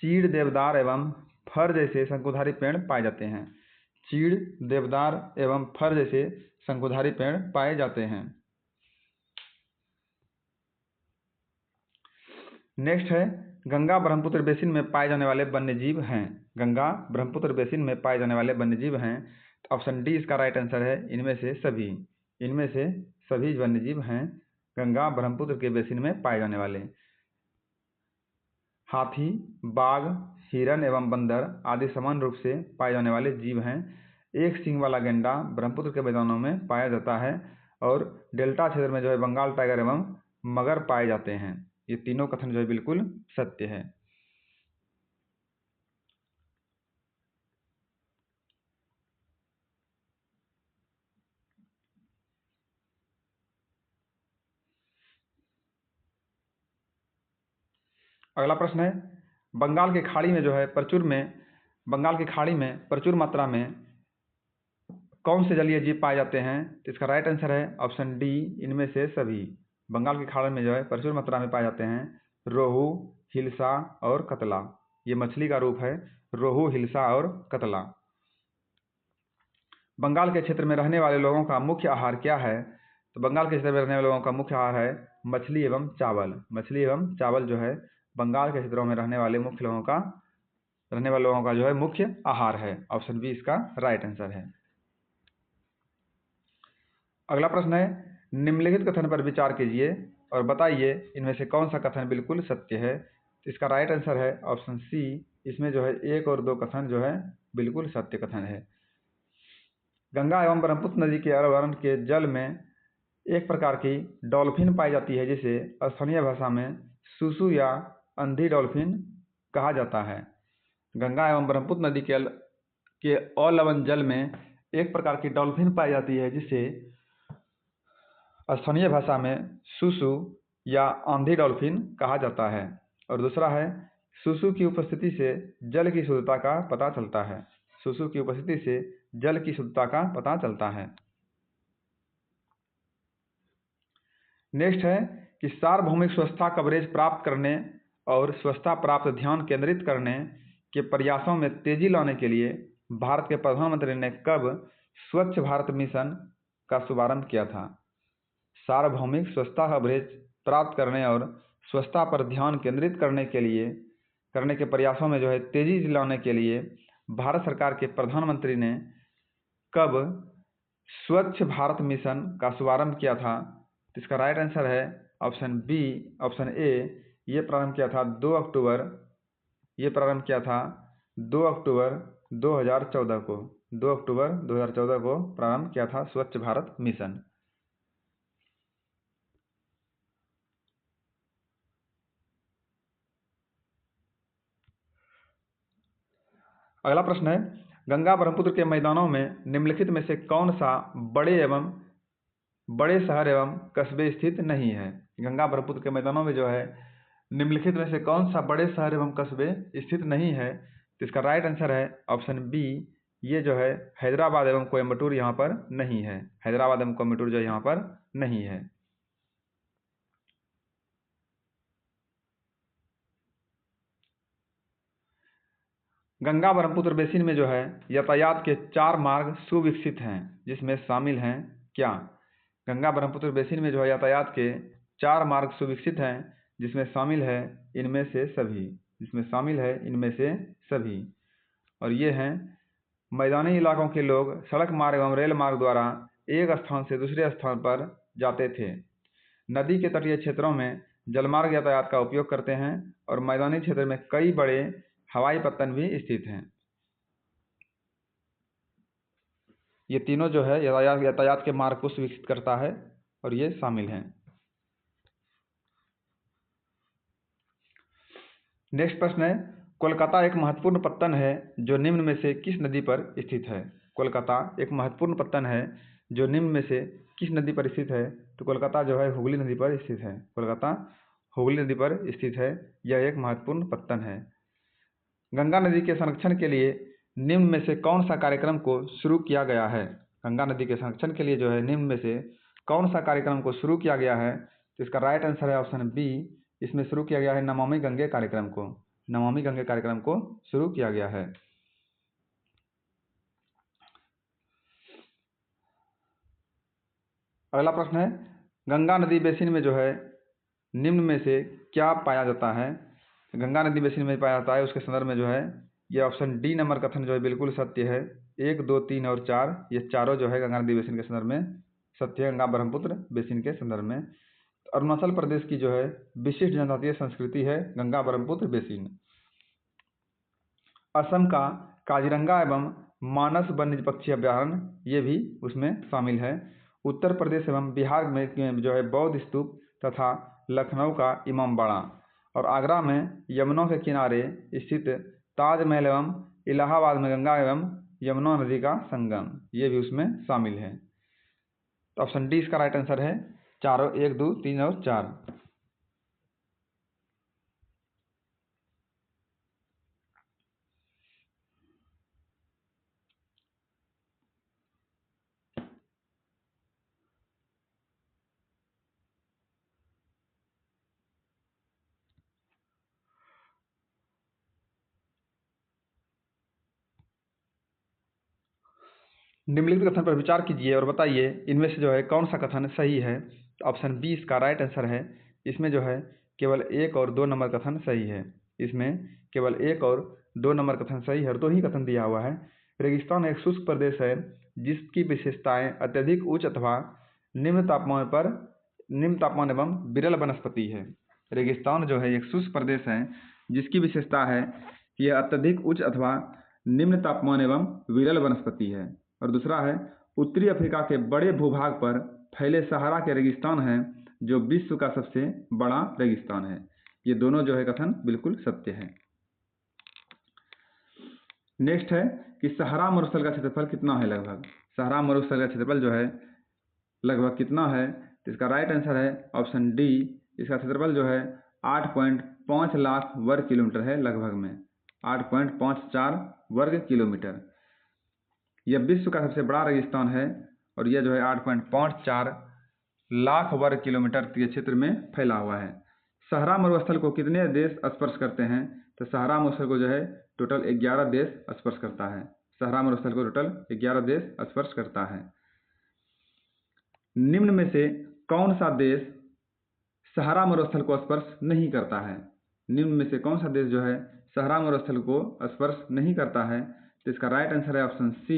चीड़, देवदार एवं फर जैसे शंकुधारी पेड़ पाए जाते हैं। चीड़, देवदार एवं फर जैसे शंकुधारी पेड़ पाए जाते हैं। नेक्स्ट है, गंगा ब्रह्मपुत्र बेसिन में पाए जाने वाले वन्यजीव हैं। गंगा ब्रह्मपुत्र बेसिन में पाए जाने वाले वन्यजीव हैं। तो ऑप्शन डी इसका राइट आंसर है। इनमें से सभी वन्यजीव हैं गंगा ब्रह्मपुत्र के बेसिन में पाए जाने वाले। हाथी, बाघ, हिरन एवं बंदर आदि समान रूप से पाए जाने वाले जीव हैं। एक सींग वाला गैंडा ब्रह्मपुत्र के मैदानों में पाया जाता है और डेल्टा क्षेत्र में जो है बंगाल टाइगर एवं मगर पाए जाते हैं। ये तीनों कथन जो है बिल्कुल सत्य है। अगला प्रश्न है, बंगाल की खाड़ी में प्रचुर मात्रा में कौन से जलीय जीव पाए जाते हैं? तो इसका राइट आंसर है ऑप्शन डी, इनमें से सभी। बंगाल की खाड़ी में जो है प्रचुर मात्रा में पाए जाते हैं रोहू, हिल्सा और कतला। ये मछली का रूप है, रोहू, हिल्सा और कतला। बंगाल के क्षेत्र में रहने वाले लोगों का मुख्य आहार क्या है? तो बंगाल के क्षेत्र में रहने वाले लोगों का मुख्य आहार है मछली एवं चावल। मछली एवं चावल जो है बंगाल के क्षेत्रों में रहने वाले लोगों का जो है मुख्य आहार है। ऑप्शन बी इसका राइट आंसर है। अगला प्रश्न है, निम्नलिखित कथन पर विचार कीजिए और बताइए इनमें से कौन सा कथन बिल्कुल सत्य है। तो इसका राइट आंसर है ऑप्शन सी। इसमें जो है 1 और 2 कथन जो है बिल्कुल सत्य कथन है। गंगा एवं ब्रह्मपुत्र नदी के अवरण के जल में एक प्रकार की डॉल्फिन पाई जाती है जिसे स्थानीय भाषा में सुसु या अंधी डॉल्फिन कहा जाता है। गंगा एवं ब्रह्मपुत्र नदी के अलवण जल में एक प्रकार की डॉल्फिन पाई जाती है जिसे स्थानीय भाषा में सुसु या आंधी डॉल्फिन कहा जाता है। और दूसरा है, सुसु की उपस्थिति से जल की शुद्धता का पता चलता है। सुसु की उपस्थिति से जल की शुद्धता का पता चलता है। नेक्स्ट है कि सार्वभौमिक स्वच्छता कवरेज प्राप्त करने और स्वच्छता प्राप्त ध्यान केंद्रित करने के प्रयासों में तेजी लाने के लिए भारत के प्रधानमंत्री ने कब स्वच्छ भारत मिशन का शुभारंभ किया था? सार्वभौमिक स्वच्छता कवरेज प्राप्त करने और स्वच्छता पर ध्यान केंद्रित करने के प्रयासों में जो है तेजी लाने के लिए भारत सरकार के प्रधानमंत्री ने कब स्वच्छ भारत मिशन का शुभारंभ किया था? तो इसका राइट आंसर है ऑप्शन ए। ये प्रारंभ किया था 2 अक्टूबर 2014 को। 2 अक्टूबर 2014 को प्रारंभ किया था स्वच्छ भारत मिशन। अगला प्रश्न है, गंगा ब्रह्मपुत्र के मैदानों में निम्नलिखित में से कौन सा बड़े शहर एवं कस्बे स्थित नहीं है? गंगा ब्रह्मपुत्र के मैदानों में जो है निम्नलिखित में से कौन सा बड़े शहर एवं कस्बे स्थित नहीं है? तो इसका राइट आंसर है ऑप्शन बी। ये जो है हैदराबाद एवं कोयम्बटूर यहाँ पर नहीं है। हैदराबाद एवं कोयम्बटूर जो यहाँ पर नहीं है। गंगा ब्रह्मपुत्र बेसिन में जो है यातायात के 4 मार्ग सुविकसित हैं जिसमें शामिल हैं क्या? गंगा ब्रह्मपुत्र बेसिन में जो है यातायात के 4 मार्ग सुविकसित हैं जिसमें शामिल है इनमें से सभी। और ये हैं, मैदानी इलाकों के लोग सड़क मार्ग एवं रेल मार्ग द्वारा एक स्थान से दूसरे स्थान पर जाते थे। नदी के तटीय क्षेत्रों में जलमार्ग यातायात का उपयोग करते हैं और मैदानी क्षेत्र में कई बड़े हवाई पत्तन भी स्थित हैं। ये तीनों जो है यातायात के मार्ग को सुविकसित करता है और ये शामिल हैं। नेक्स्ट प्रश्न है, कोलकाता एक महत्वपूर्ण पत्तन है जो निम्न में से किस नदी पर स्थित है? कोलकाता एक महत्वपूर्ण पत्तन है जो निम्न में से किस नदी पर स्थित है? तो कोलकाता जो है हुगली नदी पर स्थित है। कोलकाता हुगली नदी पर स्थित है। यह एक महत्वपूर्ण पत्तन है। गंगा नदी के संरक्षण के लिए निम्न में से कौन सा कार्यक्रम को शुरू किया गया है? गंगा नदी के संरक्षण के लिए जो है निम्न में से कौन सा कार्यक्रम को शुरू किया गया है? तो इसका राइट आंसर है ऑप्शन बी, इसमें शुरू किया गया है नमामि गंगे कार्यक्रम को। नमामि गंगे कार्यक्रम को शुरू किया गया है। अगला प्रश्न है, गंगा नदी बेसिन में जो है निम्न में से क्या पाया जाता है? गंगा नदी बेसिन में पाया जाता है उसके संदर्भ में जो है ये ऑप्शन डी नंबर कथन जो है बिल्कुल सत्य है। 1, 2, 3 और 4 ये चारों जो है गंगा नदी बेसिन के संदर्भ में सत्य है, गंगा ब्रह्मपुत्र बेसिन के संदर्भ में। अरुणाचल प्रदेश की जो है विशिष्ट जनजातीय संस्कृति है गंगा ब्रह्मपुत्र बेसिन। असम का काजीरंगा एवं मानस वन्य पक्षी अभ्यारण्य ये भी उसमें शामिल है। उत्तर प्रदेश एवं बिहार में जो है बौद्ध स्तूप तथा लखनऊ का इमामबाड़ा और आगरा में यमुना के किनारे स्थित ताजमहल एवं इलाहाबाद में गंगा एवं यमुना नदी का संगम ये भी उसमें शामिल है। तो ऑप्शन डी इसका राइट आंसर है, चारों 1, 2, 3 और 4। निम्नलिखित कथन पर विचार कीजिए और बताइए इनमें से जो है कौन सा कथन सही है। तो ऑप्शन बी इसका राइट आंसर है। इसमें जो है केवल 1 और 2 नंबर कथन सही है। इसमें केवल 1 और 2 नंबर कथन सही है और 2 ही कथन दिया हुआ है। रेगिस्तान एक शुष्क प्रदेश है जिसकी विशेषताएं अत्यधिक उच्च अथवा निम्न तापमान एवं विरल वनस्पति है। रेगिस्तान जो है एक शुष्क प्रदेश है जिसकी विशेषता है यह अत्यधिक उच्च अथवा निम्न तापमान एवं विरल वनस्पति है। और दूसरा है उत्तरी अफ्रीका के बड़े भूभाग पर फैले सहारा के रेगिस्तान है जो विश्व का सबसे बड़ा रेगिस्तान है। ये दोनों जो है कथन बिल्कुल सत्य है। नेक्स्ट है कि सहारा मरुस्थल का क्षेत्रफल कितना है लगभग। सहारा मरुस्थल का क्षेत्रफल जो है लगभग कितना है? तो इसका राइट आंसर है ऑप्शन डी, इसका क्षेत्रफल जो है 8.5 लाख वर्ग किलोमीटर है लगभग में, 8.54 वर्ग किलोमीटर। यह विश्व का सबसे बड़ा रेगिस्तान है और यह जो है 8.54 लाख वर्ग किलोमीटर के क्षेत्र में फैला हुआ है। सहारा मरुस्थल को कितने देश स्पर्श करते हैं? तो सहारा मरुस्थल को जो है टोटल 11 देश स्पर्श करता है। सहारा मरुस्थल को टोटल 11 देश स्पर्श करता है। निम्न में से कौन सा देश सहारा मरुस्थल को स्पर्श नहीं करता है? निम्न में से कौन सा देश जो है सहारा मरुस्थल को स्पर्श नहीं करता है? तो इसका राइट आंसर है ऑप्शन सी,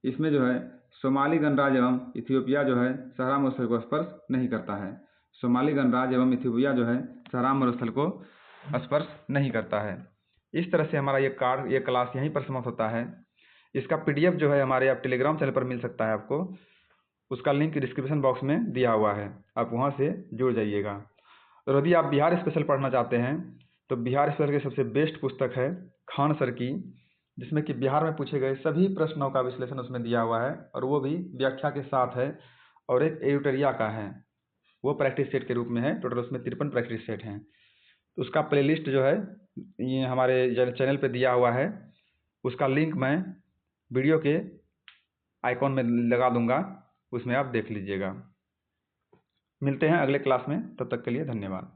इसमें जो है सोमाली गणराज्य एवं इथियोपिया जो है सहारा मरुस्थल को स्पर्श नहीं करता है। सोमाली गणराज्य एवं इथियोपिया जो है सहारा मरुस्थल को स्पर्श नहीं करता है। इस तरह से हमारा ये क्लास यहीं पर समाप्त होता है। इसका पीडीएफ जो है हमारे आप टेलीग्राम चैनल पर मिल सकता है आपको, उसका लिंक डिस्क्रिप्शन बॉक्स में दिया हुआ है, आप वहाँ से जुड़ जाइएगा। और यदि आप बिहार स्पेशल पढ़ना चाहते हैं तो बिहार स्पेशल की सबसे बेस्ट पुस्तक है खान सर की, जिसमें कि बिहार में पूछे गए सभी प्रश्नों का विश्लेषण उसमें दिया हुआ है और वो भी व्याख्या के साथ है। और एक एडिटोरिया का है, वो प्रैक्टिस सेट के रूप में है। टोटल उसमें 53 प्रैक्टिस सेट हैं। तो उसका प्लेलिस्ट जो है ये हमारे चैनल पे दिया हुआ है, उसका लिंक मैं वीडियो के आइकॉन में लगा दूंगा, उसमें आप देख लीजिएगा। मिलते हैं अगले क्लास में, तब तक के लिए धन्यवाद।